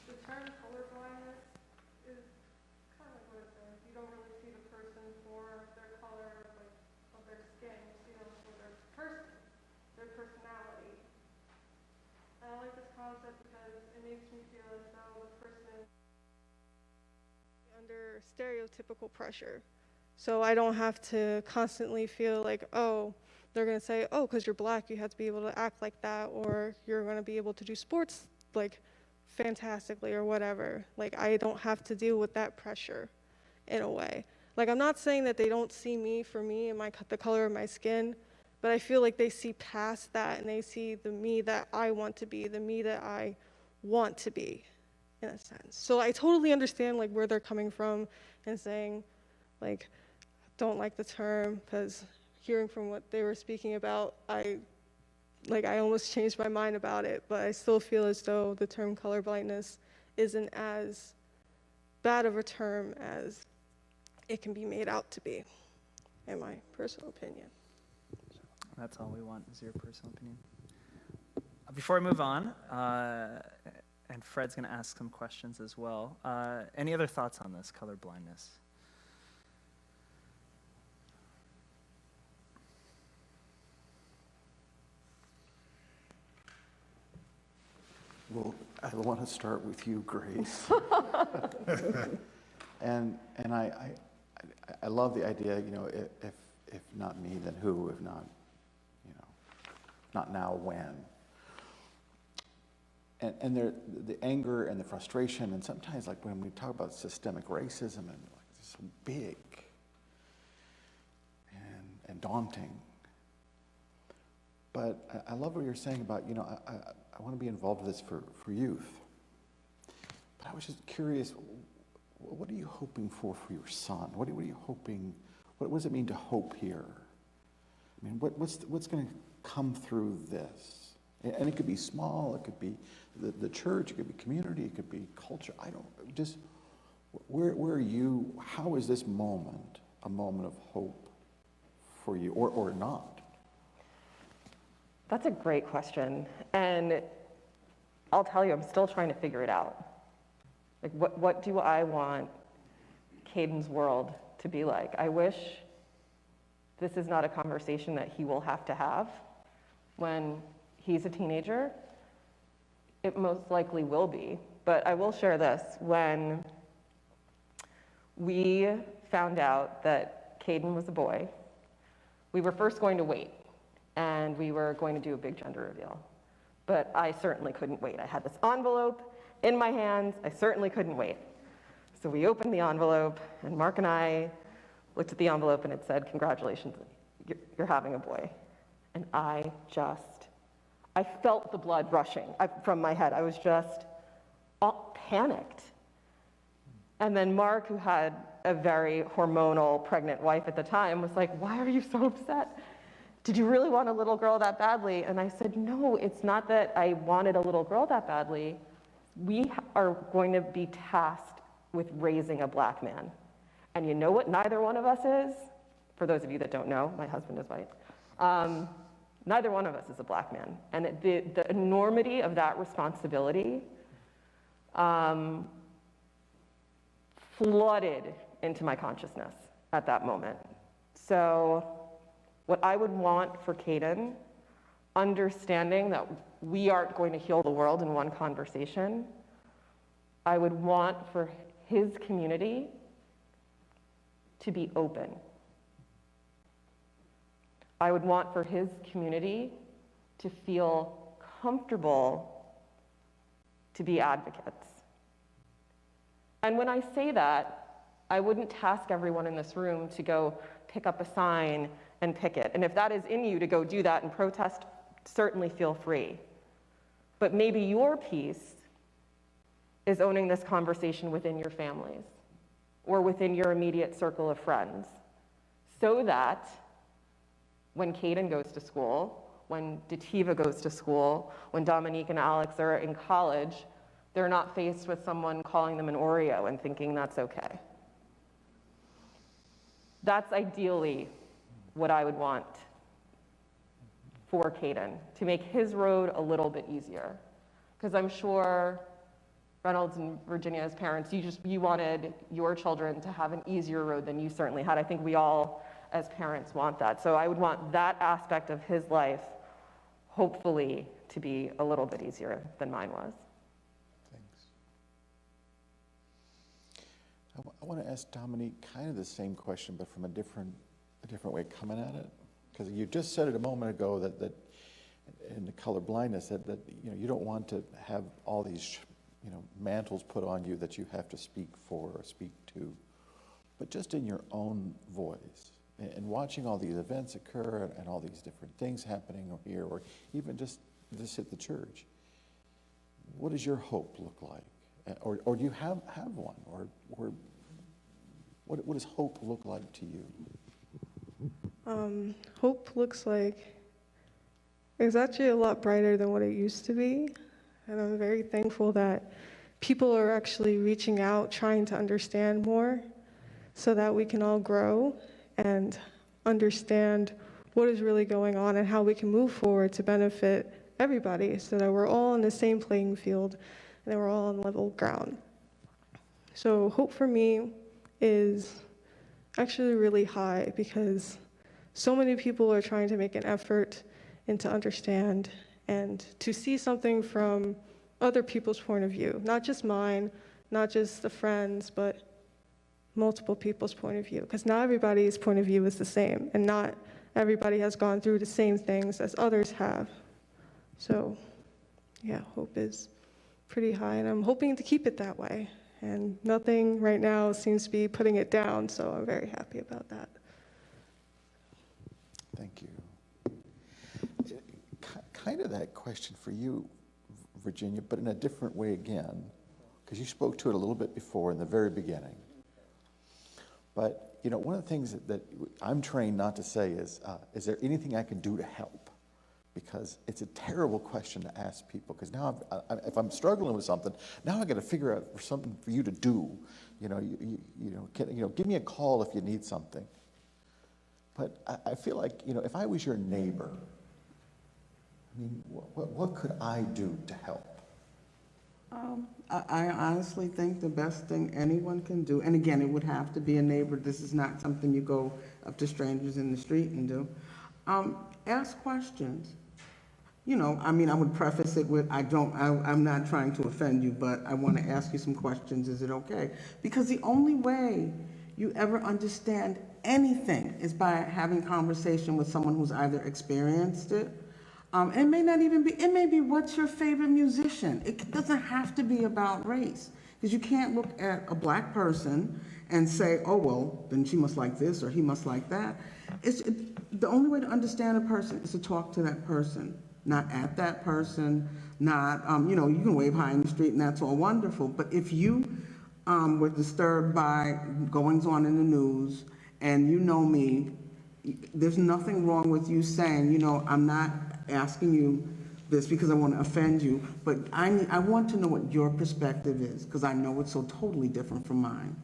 the term colorblindness is kind of what it says. You don't really see the person for their color, like, of their skin. You see them for their person, their personality. And I like this concept because it makes me feel as though the person is under stereotypical pressure. So I don't have to constantly feel like, oh, they're going to say, oh, because you're black, you have to be able to act like that, or you're going to be able to do sports, like, fantastically or whatever. Like, I don't have to deal with that pressure in a way. Like, I'm not saying that they don't see me for me and the color of my skin, but I feel like they see past that and they see the me that I want to be, the me that I want to be, in a sense. So I totally understand, like, where they're coming from and saying, like, don't like the term, because hearing from what they were speaking about, I almost changed my mind about it, but I still feel as though the term colorblindness isn't as bad of a term as it can be made out to be, in my personal opinion. That's all we want, is your personal opinion. Before I move on, and Fred's going to ask some questions as well, any other thoughts on this, colorblindness? Well, I want to start with you, Grace. and I love the idea, you know, if not me, then who? If not, you know, not now, when? And the anger and the frustration, and sometimes, like, when we talk about systemic racism, and like, it's so big and daunting. But I love what you're saying about, you know, I want to be involved with this for youth. But I was just curious, what are you hoping for your son? What are you hoping, what does it mean to hope here? I mean, what's going to come through this? And it could be small, it could be the church, it could be community, it could be culture. I don't, just, where are you, how is this moment a moment of hope for you, or not? That's a great question. And I'll tell you, I'm still trying to figure it out. Like, what do I want Caden's world to be like? I wish this is not a conversation that he will have to have when he's a teenager. It most likely will be. But I will share this. When we found out that Caden was a boy, we were first going to wait, and we were going to do a big gender reveal. But I certainly couldn't wait. I had this envelope in my hands. I certainly couldn't wait. So we opened the envelope, and Mark and I looked at the envelope, and it said, "Congratulations, you're having a boy." And I felt the blood rushing from my head. I was just all panicked. And then Mark, who had a very hormonal pregnant wife at the time, was like, "Why are you so upset? Did you really want a little girl that badly?" And I said, "No, it's not that I wanted a little girl that badly. We are going to be tasked with raising a black man. And you know what neither one of us is? For those of you that don't know, my husband is white. Neither one of us is a black man." And the enormity of that responsibility flooded into my consciousness at that moment. So what I would want for Caden, understanding that we aren't going to heal the world in one conversation, I would want for his community to be open. I would want for his community to feel comfortable to be advocates. And when I say that, I wouldn't task everyone in this room to go pick up a sign and picket. And if that is in you to go do that and protest, certainly feel free. But maybe your piece is owning this conversation within your families or within your immediate circle of friends, so that when Caden goes to school, when Dativa goes to school, when Domonique and Alex are in college, they're not faced with someone calling them an Oreo and thinking that's okay. That's ideally what I would want for Caden, to make his road a little bit easier. Because I'm sure Reynolds and Virginia, as parents, you wanted your children to have an easier road than you certainly had. I think we all, as parents, want that. So I would want that aspect of his life, hopefully, to be a little bit easier than mine was. Thanks. I want to ask Domonique kind of the same question, but from a different way coming at it. Because you just said it a moment ago that in the color blindness, that you don't want to have all these mantles put on you that you have to speak for or speak to, but just in your own voice. And watching all these events occur and all these different things happening here, or even just at the church, what does your hope look like? Or do you have one? Or what does hope look like to you? Hope looks like it's actually a lot brighter than what it used to be. And I'm very thankful that people are actually reaching out, trying to understand more so that we can all grow and understand what is really going on and how we can move forward to benefit everybody so that we're all on the same playing field and that we're all on level ground. So hope for me is actually really high because so many people are trying to make an effort and to understand and to see something from other people's point of view, not just mine, not just the friends, but multiple people's point of view, because not everybody's point of view is the same, and not everybody has gone through the same things as others have. So, yeah, hope is pretty high, and I'm hoping to keep it that way. And nothing right now seems to be putting it down, so I'm very happy about that. Thank you. Kind of that question for you, Virginia, but in a different way again, because you spoke to it a little bit before in the very beginning. But, one of the things that I'm trained not to say is there anything I can do to help? because it's a terrible question to ask people, because now if I'm struggling with something, now I got to figure out something for you to do. Give me a call if you need something. But I feel like, if I was your neighbor, I mean, what could I do to help? I honestly think the best thing anyone can do, and again, it would have to be a neighbor. This is not something you go up to strangers in the street and do. Ask questions. I would preface it with, I'm not trying to offend you, but I want to ask you some questions. Is it okay? Because the only way you ever understand anything is by having conversation with someone who's either experienced it. It may not even be, it may be what's your favorite musician. It doesn't have to be about race. Because you can't look at a black person and say, oh, well, then she must like this or he must like that. The only way to understand a person is to talk to that person, not at that person, not, you can wave high in the street and that's all wonderful. But if you were disturbed by goings on in the news and you know me, there's nothing wrong with you saying, I'm not asking you this because I want to offend you, but I want to know what your perspective is, because I know it's so totally different from mine.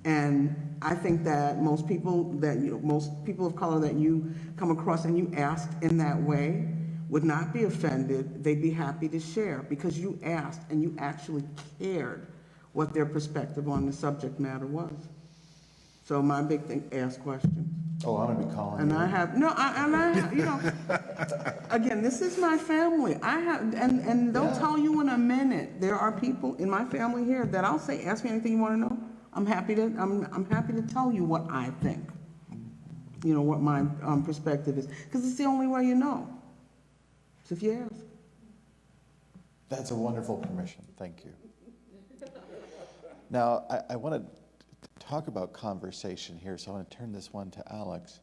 And I think that most people of color that you come across and you asked in that way would not be offended. They'd be happy to share because you asked and you actually cared what their perspective on the subject matter was. So my big thing, ask questions. Oh, I'm gonna be calling And you. I have, again, this is my family. And they'll tell you in a minute. There are people in my family here that I'll say, ask me anything you want to know. I'm happy to tell you what I think. What my perspective is, because it's the only way you know. So if you ask. That's a wonderful permission. Thank you. Now, I want to talk about conversation here, so I want to turn this one to Alex.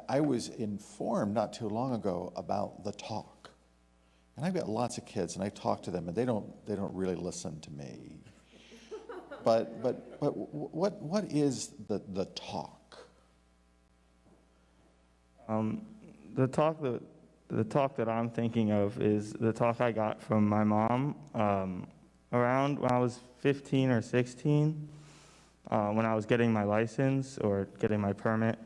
I was informed not too long ago about the talk, and I've got lots of kids, and I talk to them, and they don't really listen to me. But what is the talk? The talk that I'm thinking of is the talk I got from my mom around when I was 15 or 16. When I was getting my license or getting my permit,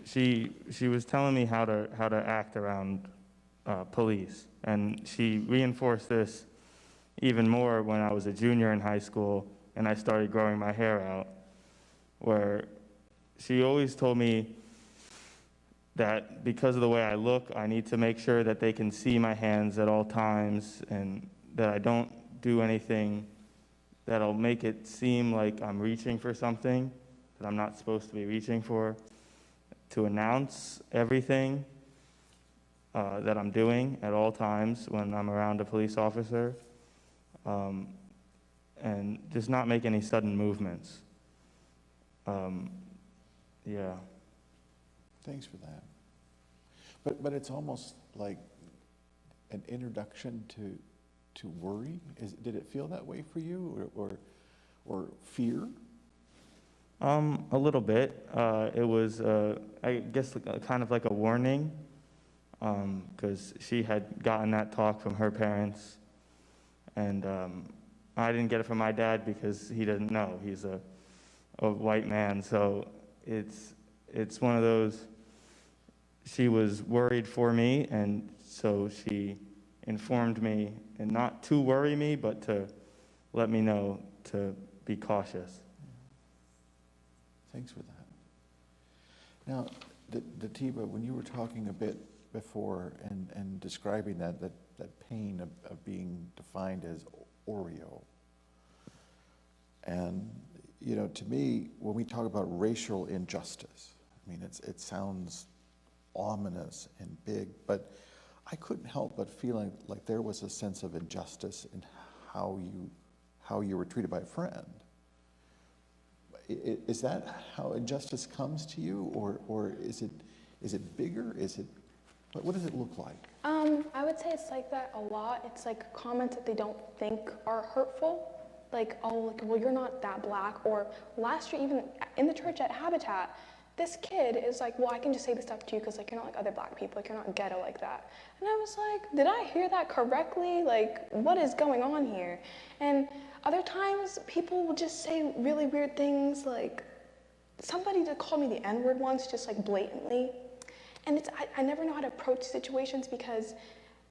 she was telling me how to act around police, and she reinforced this even more when I was a junior in high school and I started growing my hair out, where she always told me that because of the way I look, I need to make sure that they can see my hands at all times and that I don't do anything that'll make it seem like I'm reaching for something that I'm not supposed to be reaching for, to announce everything that I'm doing at all times when I'm around a police officer, and just not make any sudden movements. Yeah. Thanks for that. But it's almost like an introduction to worry. Did it feel that way for you, or fear? A little bit. It was, I guess, kind of like a warning, because she had gotten that talk from her parents, and I didn't get it from my dad because he didn't know. He's a white man, so it's one of those. She was worried for me, and so she informed me, and not to worry me, but to let me know to be cautious. Thanks for that. Now, Dativa, when you were talking a bit before and describing that pain of being defined as Oreo, and to me, when we talk about racial injustice, I mean, it sounds ominous and big, but I couldn't help but feeling like there was a sense of injustice in how you were treated by a friend. Is that how injustice comes to you, or is it bigger? What does it look like? I would say it's like that a lot. It's like comments that they don't think are hurtful. Like, oh, well, you're not that black. Or last year, even in the church at Habitat, this kid is like, well, I can just say this stuff to you because like you're not like other black people, like you're not ghetto like that. And I was like, did I hear that correctly? Like, what is going on here? And other times people will just say really weird things, like somebody did call me the N-word once, just like blatantly. And I never know how to approach situations because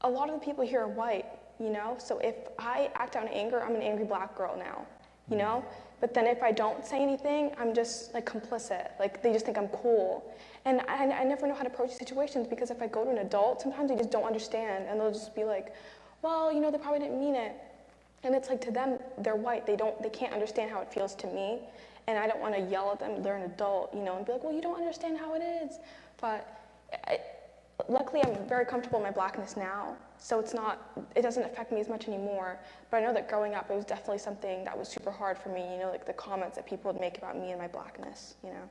a lot of the people here are white, you know? So if I act out in anger, I'm an angry black girl now, you know? But then if I don't say anything, I'm just like complicit. Like they just think I'm cool. And I never know how to approach situations because if I go to an adult, sometimes they just don't understand and they'll just be like, well, you know, they probably didn't mean it. And it's like to them, they're white. They can't understand how it feels to me. And I don't want to yell at them, they're an adult, you know, and be like, well, you don't understand how it is. But luckily I'm very comfortable in my blackness now. So it doesn't affect me as much anymore. But I know that growing up, it was definitely something that was super hard for me, you know, like the comments that people would make about me and my blackness, you know.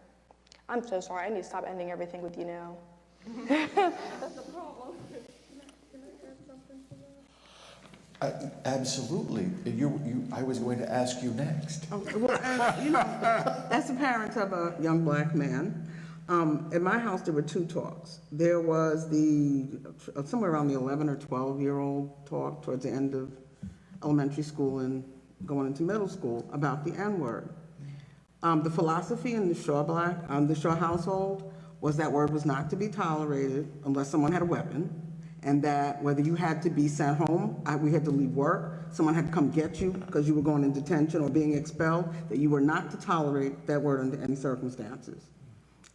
I'm so sorry, I need to stop ending everything with you know. That's the problem. Can I add something to that? Absolutely. I was going to ask you next. Well, as a parent of a young black man, in my house there were two talks. There was somewhere around the 11 or 12-year-old talk towards the end of elementary school and going into middle school about the N-word. The philosophy in the Shaw household was that word was not to be tolerated unless someone had a weapon, and that whether you had to be sent home, we had to leave work, someone had to come get you because you were going in detention or being expelled, that you were not to tolerate that word under any circumstances.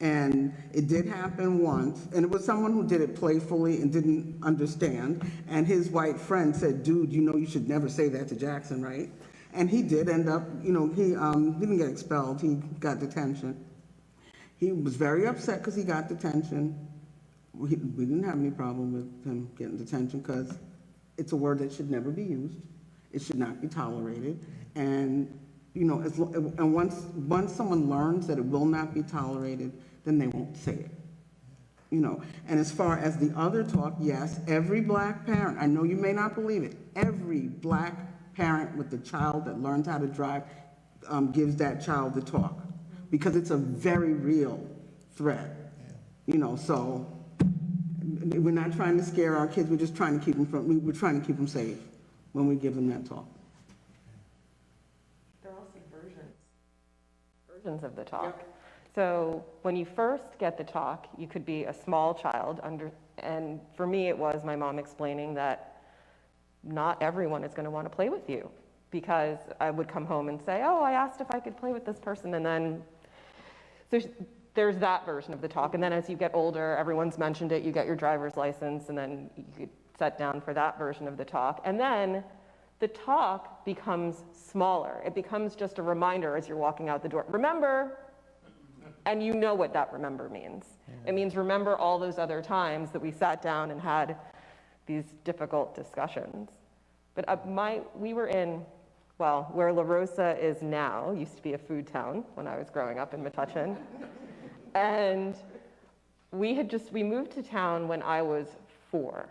And it did happen once, and it was someone who did it playfully and didn't understand, and his white friend said, dude, you know you should never say that to Jackson, right? And he did end up, you know, he didn't get expelled, he got detention. He was very upset because he got detention. We didn't have any problem with him getting detention because it's a word that should never be used. It should not be tolerated. And, you know, and once someone learns that it will not be tolerated, then they won't say it. You know, and as far as the other talk, yes, every black parent, I know you may not believe it, every black parent with the child that learns how to drive gives that child the talk because it's a very real threat. You know, so we're not trying to scare our kids, we're just trying to keep them we're trying to keep them safe when we give them that talk. There are also versions of the talk. Yep. So when you first get the talk, you could be a small child and for me it was my mom explaining that not everyone is going to want to play with you because I would come home and say, oh, I asked if I could play with this person, and then there's that version of the talk. And then as you get older, everyone's mentioned it, you get your driver's license, and then you could sit down for that version of the talk. And then the talk becomes smaller. It becomes just a reminder as you're walking out the door. Remember, and you know what that remember means. It means remember all those other times that we sat down and had these difficult discussions. But we were in, well, where La Rosa is now, used to be a food town when I was growing up in Metuchen. And we moved to town when I was 4.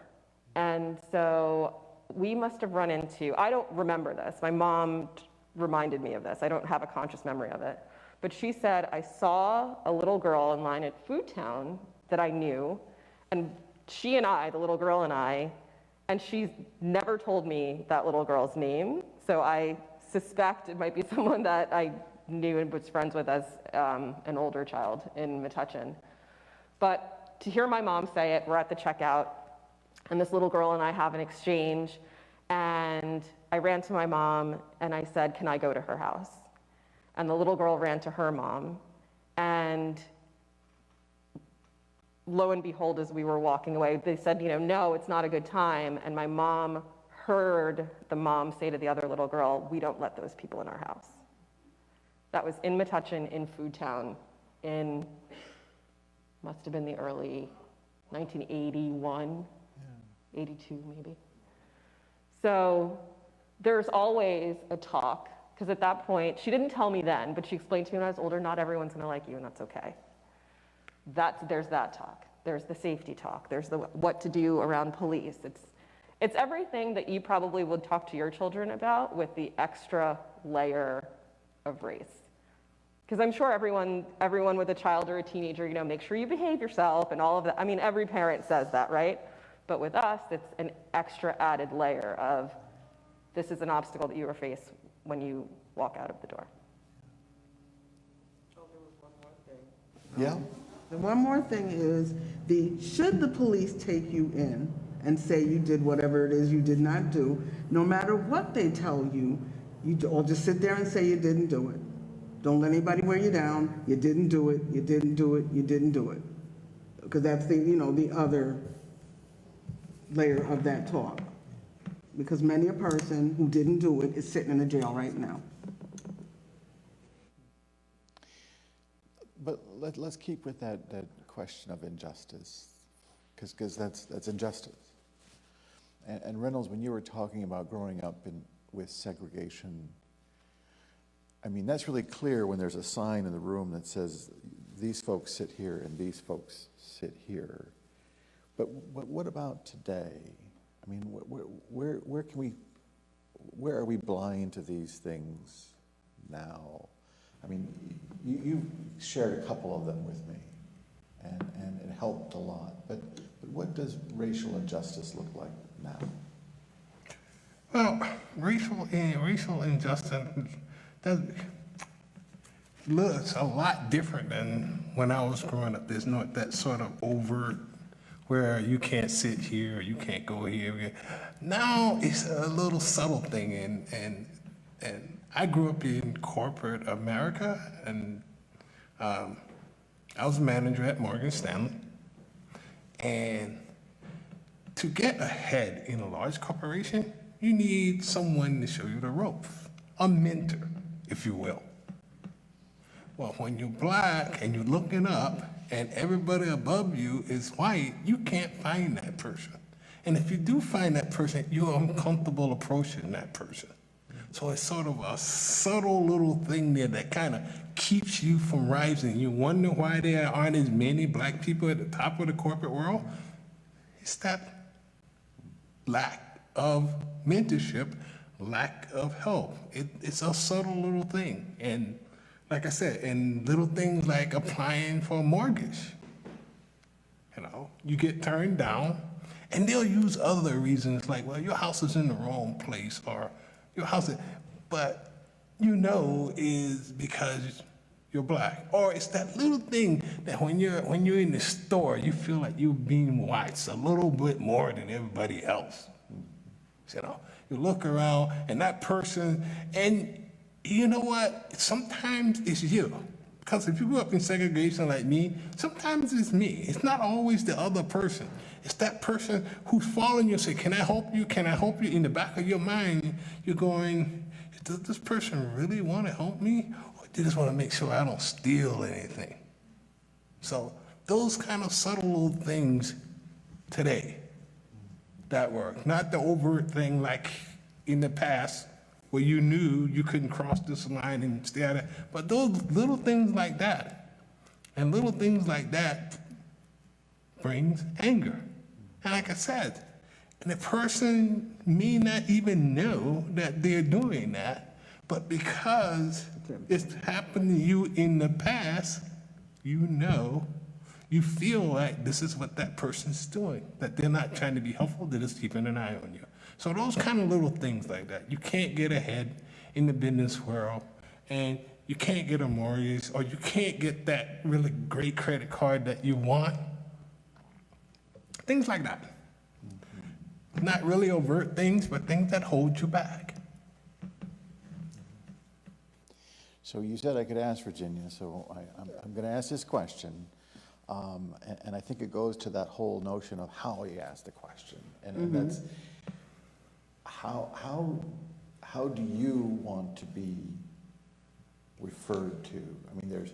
And so we must have run into, I don't remember this, my mom reminded me of this, I don't have a conscious memory of it. But she said, I saw a little girl in line at Food Town that I knew, and she and I, the little girl and she's never told me that little girl's name, so I suspect it might be someone that I knew and was friends with as an older child in Metuchen. But to hear my mom say it, we're at the checkout, and this little girl and I have an exchange, and I ran to my mom and I said, can I go to her house? And the little girl ran to her mom, and lo and behold, as we were walking away, they said, you know, no, it's not a good time. And my mom heard the mom say to the other little girl, we don't let those people in our house. That was in Metuchen, in Food Town, must have been the early 1981, 82 maybe. So there's always a talk, because at that point, she didn't tell me then, but she explained to me when I was older, not everyone's gonna like you, and that's okay. There's that talk. There's the safety talk. There's the what to do around police. It's everything that you probably would talk to your children about with the extra layer of race. Because I'm sure everyone with a child or a teenager, you know, make sure you behave yourself and all of that. I mean, every parent says that, right? But with us, it's an extra added layer of this is an obstacle that you will face when you walk out of the door. Yeah? The one more thing is, should the police take you in and say you did whatever it is you did not do, no matter what they tell you, or just sit there and say you didn't do it. Don't let anybody wear you down. You didn't do it, you didn't do it, you didn't do it. Because that's the other layer of that talk. Because many a person who didn't do it is sitting in a jail right now. But let's keep with that question of injustice, because that's injustice. And Reynolds, when you were talking about growing up with segregation, I mean, that's really clear when there's a sign in the room that says, these folks sit here and these folks sit here. But what about today? I mean, where are we blind to these things now? I mean, you shared a couple of them with me, and it helped a lot. But what does racial injustice look like now? Well, racial injustice looks a lot different than when I was growing up. There's not that sort of overt where you can't sit here, you can't go here. Now it's a little subtle thing, and I grew up in corporate America, and I was a manager at Morgan Stanley. And to get ahead in a large corporation, you need someone to show you the ropes, a mentor, if you will. Well, when you're black and you're looking up and everybody above you is white, you can't find that person. And if you do find that person, you're uncomfortable approaching that person. So it's sort of a subtle little thing there that kind of keeps you from rising. You wonder why there aren't as many black people at the top of the corporate world? It's that lack of mentorship, lack of help. It's a subtle little thing. And like I said, and little things like applying for a mortgage. You know, you get turned down, and they'll use other reasons like, well, your house is in the wrong place, or your house is, but you know is because you're black. Or it's that little thing that when you're in the store, you feel like you're being watched a little bit more than everybody else. You know, you look around and that person, and you know what? Sometimes it's you. Because if you grew up in segregation like me, sometimes it's me. It's not always the other person. It's that person who's following you and say, can I help you? Can I help you? In the back of your mind, you're going, does this person really want to help me? Or they just want to make sure I don't steal anything? So those kind of subtle little things today that work. Not the overt thing like in the past where you knew you couldn't cross this line and stay out of it. But those little things like that, and little things like that brings anger. And like I said, and the person may not even know that they're doing that, but because it's happened to you in the past, you know, you feel like this is what that person's doing, that they're not trying to be helpful, they're just keeping an eye on you. So those kind of little things like that. You can't get ahead in the business world, and you can't get a mortgage, or you can't get that really great credit card that you want. Things like that. Not really overt things, but things that hold you back. So you said I could ask Virginia, so I'm going to ask this question. And I think it goes to that whole notion of how you ask the question. And that's, how do you want to be referred to? I mean, there's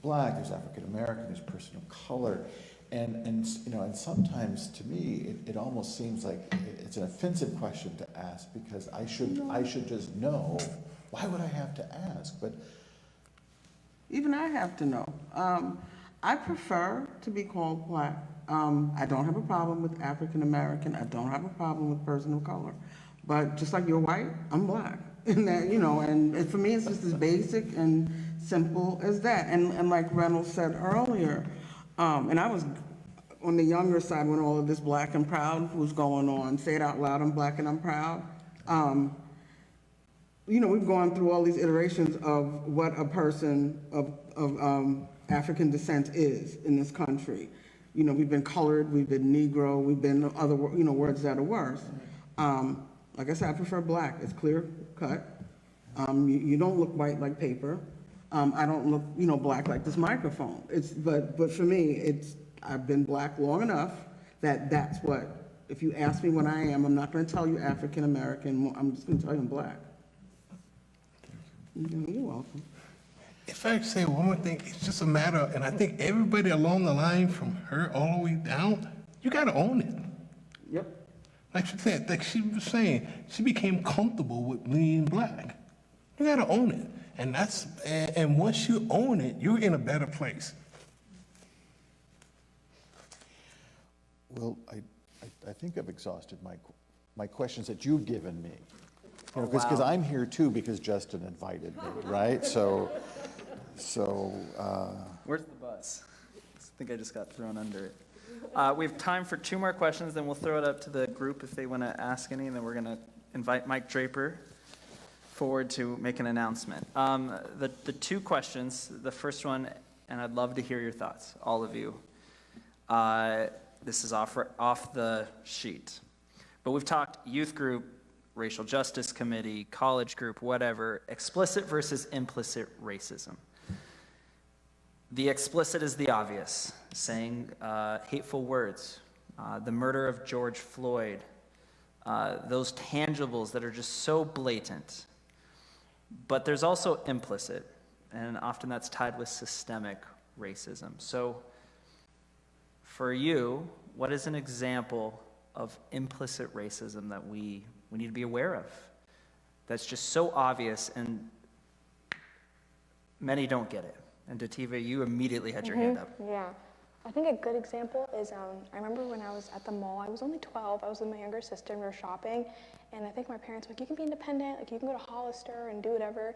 black, there's African American, there's person of color, and you know, and sometimes to me it almost seems like it's an offensive question to ask because I should just know. Why would I have to ask? But even I have to know. I prefer to be called black. I don't have a problem with African American. I don't have a problem with person of color. But just like you're white, I'm black. And that, you know, and for me it's just as basic and Simple as that. And like Reynolds said earlier, and I was on the younger side when all of this Black and Proud was going on. Say it out loud, I'm Black and I'm proud. You know, we've gone through all these iterations of what a person of African descent is in this country. You know, we've been colored, we've been Negro, we've been other, you know, words that are worse. Like I said, I prefer Black. It's clear cut. You don't look white like paper. I don't look, you know, Black like this microphone. But for me, I've been Black long enough that that's what, if you ask me what I am, I'm not going to tell you African American. I'm just going to tell you I'm Black. You're welcome. If I say one more thing, it's just a matter, and I think everybody along the line from her all the way down, you got to own it. Yep. Like she said, like she was saying, she became comfortable with being Black. You got to own it. And once you own it, you're in a better place. Well, I think I've exhausted my questions that you've given me. You know, because I'm here too because Justin invited me, right? So. Where's the bus? I think I just got thrown under it. We have time for 2 more questions, then we'll throw it up to the group if they want to ask any, and then we're going to invite Mike Draper forward to make an announcement. The 2 questions, the first one, and I'd love to hear your thoughts, all of you. This is off the sheet. But we've talked youth group, racial justice committee, college group, whatever, explicit versus implicit racism. The explicit is the obvious, saying hateful words, the murder of George Floyd, those tangibles that are just so blatant. But there's also implicit, and often that's tied with systemic racism. So for you, what is an example of implicit racism that we need to be aware of? That's just so obvious, and many don't get it. And Dativa, you immediately had your hand up. Yeah. I think a good example is, I remember when I was at the mall, I was only 12, I was with my younger sister, and we were shopping, and I think my parents were like, you can be independent, like you can go to Hollister and do whatever.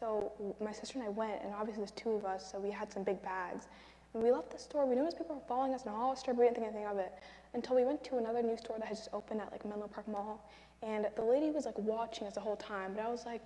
So my sister and I went, and obviously there's 2 of us, so we had some big bags. And we left the store, we noticed people were following us in Hollister, but we didn't think anything of it. Until we went to another new store that had just opened at like Menlo Park Mall, and the lady was like watching us the whole time, but I was like,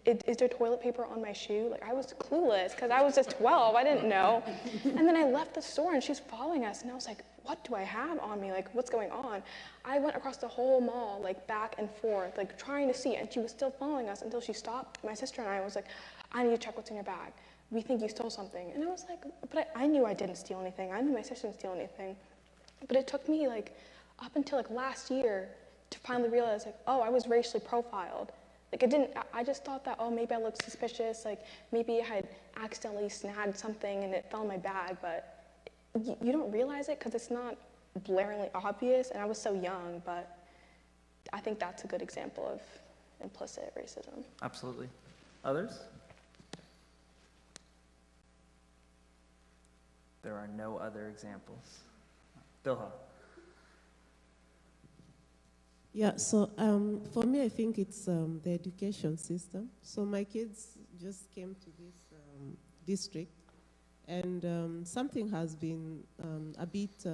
is there toilet paper on my shoe? Like I was clueless because I was just 12, I didn't know. And then I left the store and she's following us and I was like, what do I have on me? Like what's going on? I went across the whole mall, like back and forth, like trying to see, and she was still following us until she stopped. My sister and I was like, I need to check what's in your bag. We think you stole something. And I was like, but I knew I didn't steal anything. I knew my sister didn't steal anything. But it took me like up until like last year to finally realize like, oh, I was racially profiled. Like I just thought that, oh, maybe I looked suspicious, like maybe I had accidentally snagged something and it fell in my bag, but you don't realize it because it's not blaringly obvious, and I was so young, but I think that's a good example of implicit racism. Absolutely. Others? There are no other examples. Bilha. Yeah, so for me, I think it's the education system. So my kids just came to this district, and something has been a bit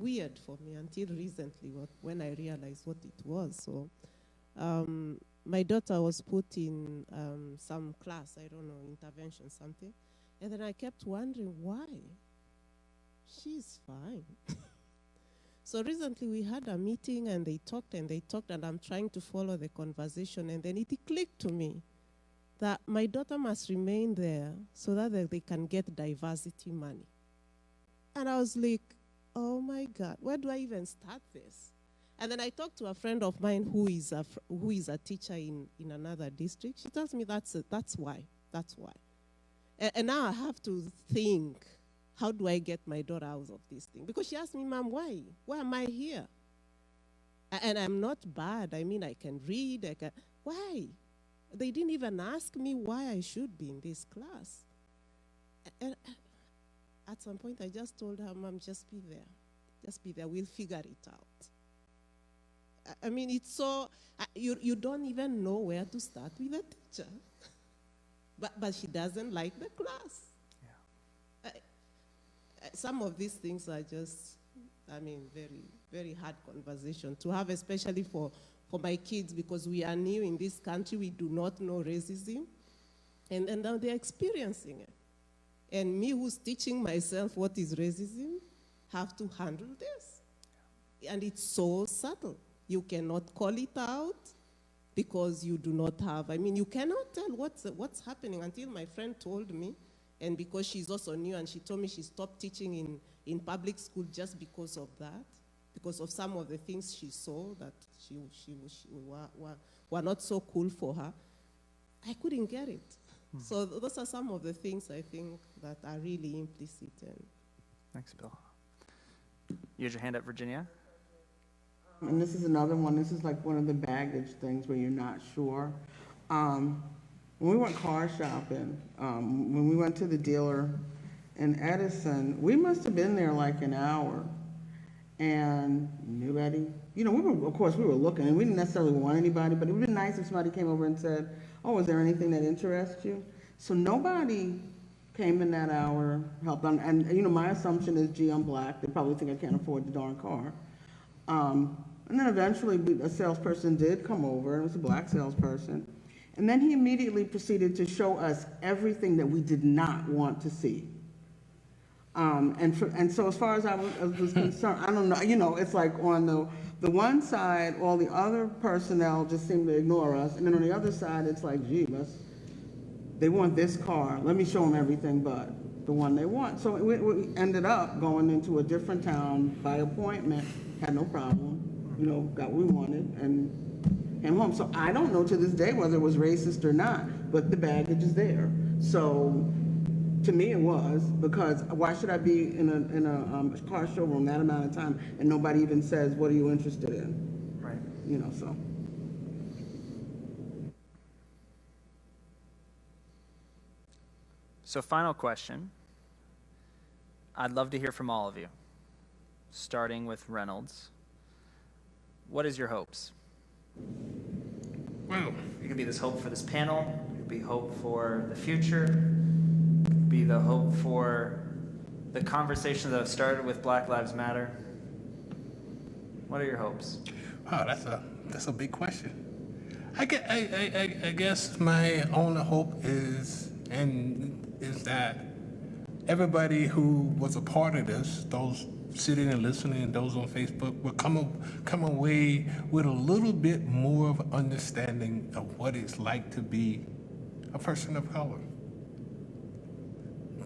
weird for me until recently when I realized what it was. So my daughter was put in some class, I don't know, intervention, something, and then I kept wondering why. She's fine. So recently we had a meeting and they talked, and I'm trying to follow the conversation, and then it clicked to me that my daughter must remain there so that they can get diversity money. And I was like, oh my God, where do I even start this? And then I talked to a friend of mine who is a teacher in another district. She tells me that's why. And now I have to think, how do I get my daughter out of this thing? Because she asked me, Mom, why? Why am I here? And I'm not bad. I mean, I can read. Why? They didn't even ask me why I should be in this class. And at some point, I just told her, Mom, just be there. Just be there. We'll figure it out. I mean, it's so, you don't even know where to start with a teacher. but she doesn't like the class. Yeah. Some of these things are just, very, very hard conversation to have, especially for my kids, because we are new in this country, we do not know racism, and now they're experiencing it. And me, who's teaching myself what is racism, have to handle this. And it's so subtle. You cannot call it out because you do not have, you cannot tell what's happening until my friend told me, and because she's also new, and she told me she stopped teaching in public school just because of that, because of some of the things she saw that were not so cool for her. I couldn't get it. So those are some of the things I think that are really implicit. Thanks, Bill. You had your hand up, Virginia? And this is another one. This is like one of the baggage things where you're not sure. When we went car shopping, when we went to the dealer in Edison, we must have been there like an hour. And nobody, we were looking, and we didn't necessarily want anybody, but it would be nice if somebody came over and said, oh, is there anything that interests you? So nobody came in that hour, helped. And my assumption is, gee, I'm black. They probably think I can't afford the darn car. And then eventually a salesperson did come over, and it was a black salesperson. And then he immediately proceeded to show us everything that we did not want to see. And so as far as I was concerned, I don't know, it's like on the one side, all the other personnel just seem to ignore us. And then on the other side, it's like, gee, they want this car. Let me show them everything but the one they want. So we ended up going into a different town by appointment, had no problem, got what we wanted, and came home. So I don't know to this day whether it was racist or not, but the baggage is there. So to me it was, because why should I be in a car showroom that amount of time and nobody even says, what are you interested in? Right. So. So final question. I'd love to hear from all of you, starting with Reynolds. What is your hopes? Well, It could be this hope for this panel. It could be hope for the future. It could be the hope for the conversations that have started with Black Lives Matter. What are your hopes? wow, that's a big question. I guess my only hope is that everybody who was a part of this, those sitting and listening, and those on Facebook, will come away with a little bit more of understanding of what it's like to be a person of color.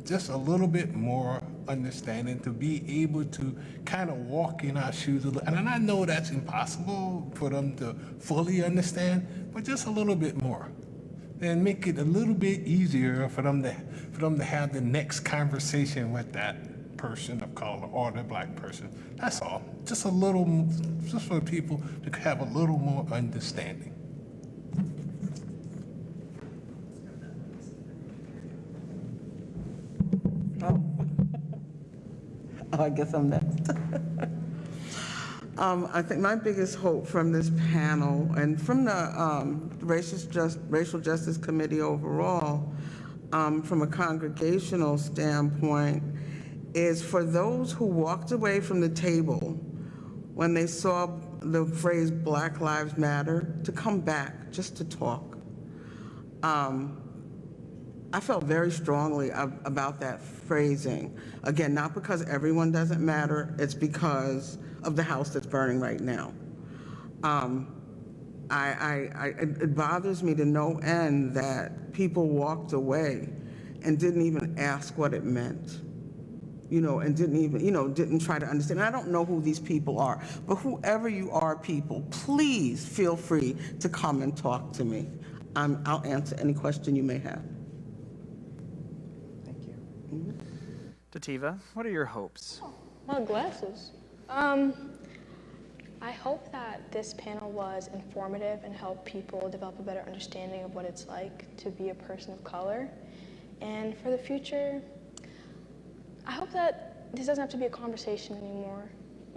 Just a little bit more understanding, to be able to kind of walk in our shoes a little. And I know that's impossible for them to fully understand, but just a little bit more. And make it a little bit easier for them to have the next conversation with that person of color or the black person. That's all. Just for people to have a little more understanding. Oh, I guess I'm next. I think my biggest hope from this panel and from the Racial Justice Committee overall, from a congregational standpoint, is for those who walked away from the table when they saw the phrase Black Lives Matter to come back just to talk. I felt very strongly about that phrasing. Again, not because everyone doesn't matter, it's because of the house that's burning right now. It bothers me to no end that people walked away and didn't even ask what it meant, and didn't try to understand. And I don't know who these people are, but whoever you are, people, please feel free to come and talk to me. I'll answer any question you may have. Thank you. Dativa, what are your hopes? My glasses. I hope that this panel was informative and helped people develop a better understanding of what it's like to be a person of color. And for the future, I hope that this doesn't have to be a conversation anymore.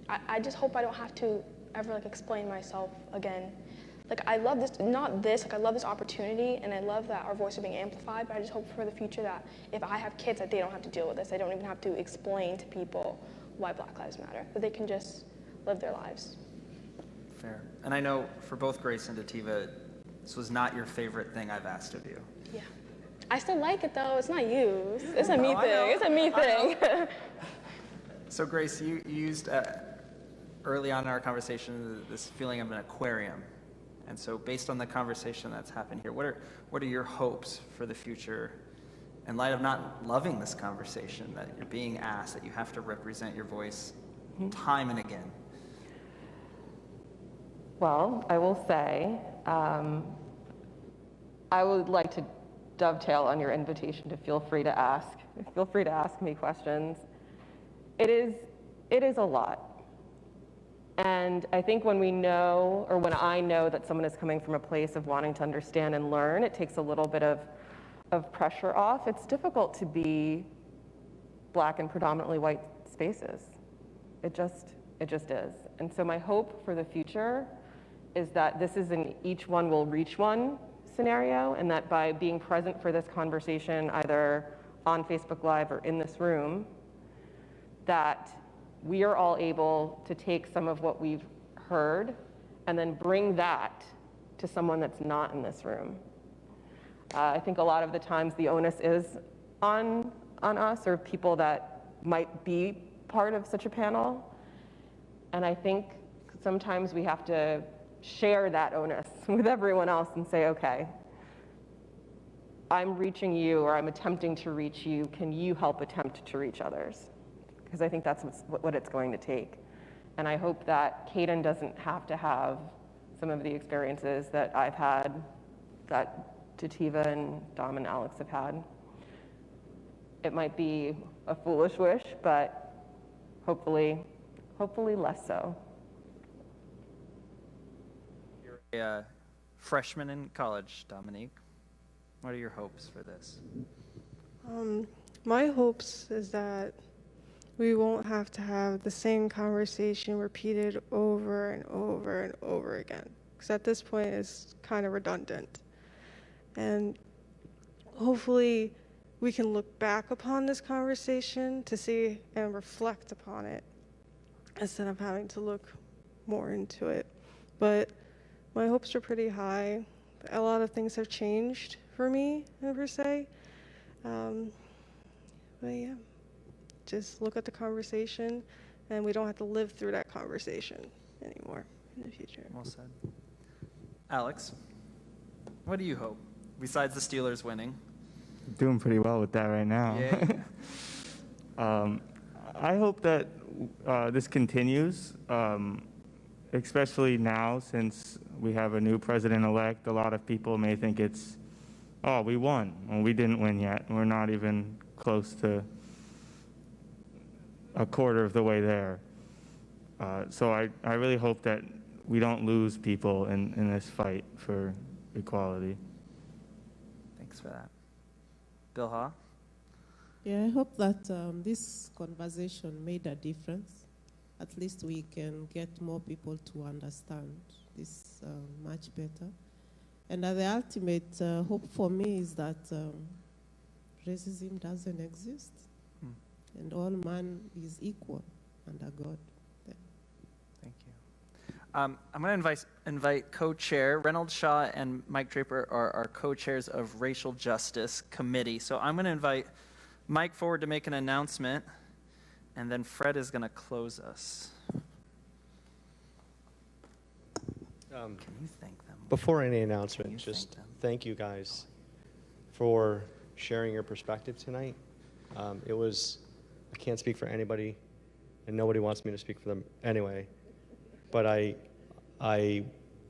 I just hope I don't have to ever explain myself again. like, I love this, not this, like, I love this opportunity, and I love that our voices are being amplified, but I just hope for the future that if I have kids, that they don't have to deal with this. They don't even have to explain to people why Black Lives Matter, that they can just live their lives. Fair. And I know for both Grace and Dativa, this was not your favorite thing I've asked of you. Yeah. I still like it, though. It's not you. It's a me No, I thing. know. It's a me thing. So Grace, you used early on in our conversation this feeling of an aquarium. And so based on the conversation that's happened here, what are your hopes for the future in light of not loving this conversation, that you're being asked, that you have to represent your voice time and again? Well, I will say, I would like to dovetail on your invitation to feel free to ask. Feel free to ask me questions. It is a lot. And I think when we know, or when I know that someone is coming from a place of wanting to understand and learn, it takes a little bit of pressure off. It's difficult to be Black and predominantly white spaces. It just is. And so my hope for the future is that this is an each one will reach one scenario, and that by being present for this conversation, either on Facebook Live or in this room, that we are all able to take some of what we've heard and then bring that to someone that's not in this room. I think a lot of the times the onus is on us or people that might be part of such a panel. And I think sometimes we have to share that onus with everyone else and say, okay, I'm reaching you, or I'm attempting to reach you. Can you help attempt to reach others? Because I think that's what it's going to take. And I hope that Caden doesn't have to have some of the experiences that I've had, that Dativa and Dom and Alex have had. It might be a foolish wish, but hopefully less so. You're a freshman in college, Domonique. What are your hopes for this? My hopes is that we won't have to have the same conversation repeated over and over and over again. Because at this point, it's kind of redundant. And hopefully, we can look back upon this conversation to see and reflect upon it instead of having to look more into it. But my hopes are pretty high. A lot of things have changed for me, per se. But yeah, just look at the conversation, and we don't have to live through that conversation anymore in the future. Well said. Alex, what do you hope, besides the Steelers winning? Doing pretty well with that right now. Yeah. I hope that this continues, especially now since we have a new president-elect. A lot of people may think it's, oh, we won. Well, we didn't win yet. We're not even close to a quarter of the way there. So I really hope that we don't lose people in this fight for equality. Thanks for that. Bilha? Yeah, I hope that this conversation made a difference. At least we can get more people to understand this much better. And the ultimate hope for me is that racism doesn't exist, and all man is equal under God. Thank you. I'm going to invite co-chair. Reynolds Shaw and Mike Draper are our co-chairs of Racial Justice Committee. So I'm going to invite Mike forward to make an announcement, and then Fred is going to close us. Can you thank them? Before any announcement, just thank you guys for sharing your perspective tonight. It was, I can't speak for anybody, and nobody wants me to speak for them anyway, but I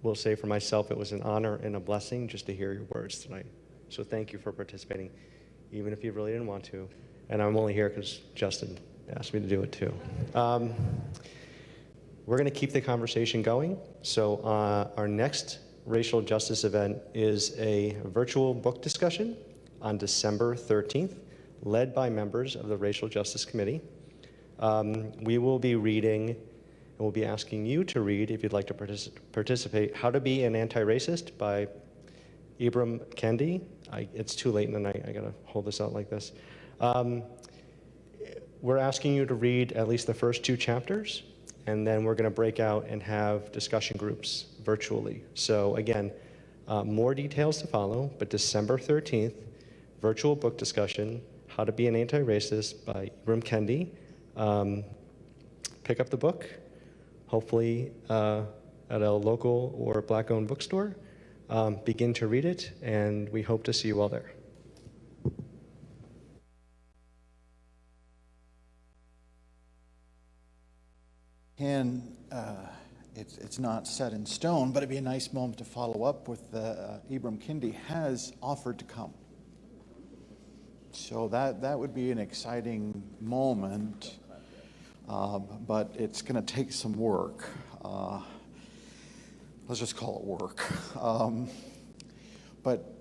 will say for myself, it was an honor and a blessing just to hear your words tonight. So thank you for participating, even if you really didn't want to. And I'm only here because Justin asked me to do it too. We're going to keep the conversation going. So our next racial justice event is a virtual book discussion on December 13th, led by members of the Racial Justice Committee. We will be reading, and we'll be asking you to read, if you'd like to participate, How to Be an Anti-Racist by Ibram Kendi. It's too late in the night. I got to hold this out like this. We're asking you to read at least the first 2 chapters, and then we're going to break out and have discussion groups virtually. So again, more details to follow, but December 13th, virtual book discussion, How to Be an Anti-Racist by Ibram Kendi. Pick up the book, hopefully at a local or Black-owned bookstore. Begin to read it, and we hope to see you all there. And it's not set in stone, but it'd be a nice moment to follow up with Ibram Kendi has offered to come. So that would be an exciting moment, but it's going to take some work. Let's just call it work. But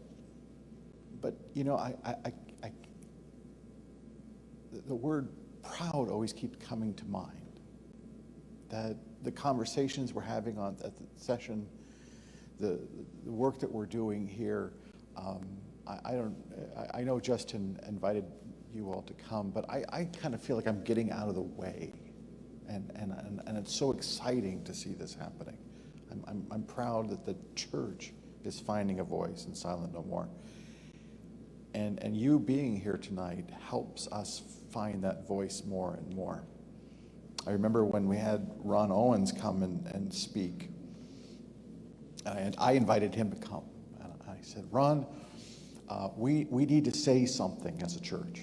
you know, the word proud always keeps coming to mind. That the conversations we're having at the session, the work that we're doing here, I know Justin invited you all to come, but I kind of feel like I'm getting out of the way, and it's so exciting to see this happening. I'm proud that the church is finding a voice in Silent No More, and you being here tonight helps us find that voice more and more. I remember when we had Ron Owens come and speak, and I invited him to come. And I said, Ron, we need to say something as a church.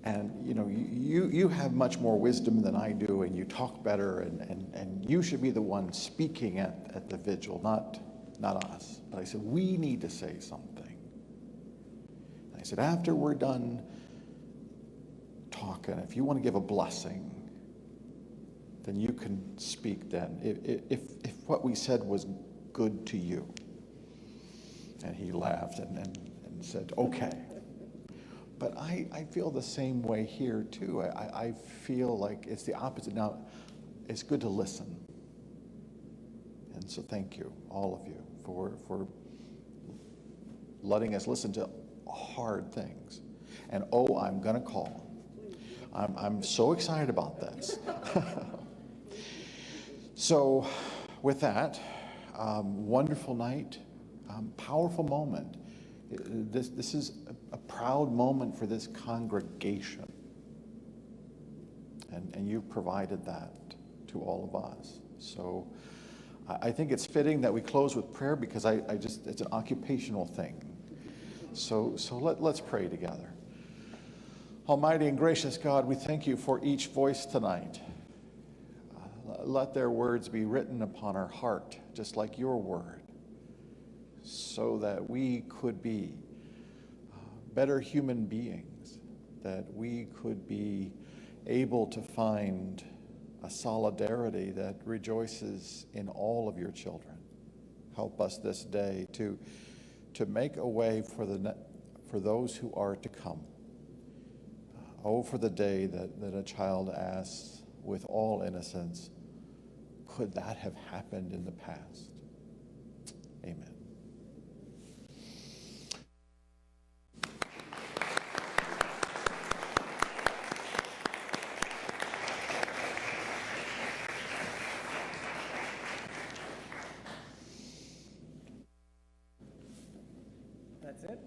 And you know, you have much more wisdom than I do, and you talk better, and you should be the one speaking at the vigil, not us. But I said, we need to say something. And I said, after we're done talking, if you want to give a blessing, then you can speak then, if what we said was good to you. And he laughed and said, okay. But I feel the same way here too. I feel like it's the opposite. Now, it's good to listen. And so thank you, all of you, for letting us listen to hard things. And I'm gonna call. I'm so excited about this. So with that, wonderful night, powerful moment. This is a proud moment for this congregation. And you've provided that to all of us. So I think it's fitting that we close with prayer, because it's an occupational thing. So let's pray together. Almighty and gracious God, we thank you for each voice tonight. Let their words be written upon our heart, just like your word, so that we could be better human beings, that we could be able to find a solidarity that rejoices in all of your children. Help us this day to make a way for those who are to come. Oh, for the day that a child asks with all innocence, could that have happened in the past? Amen. That's it?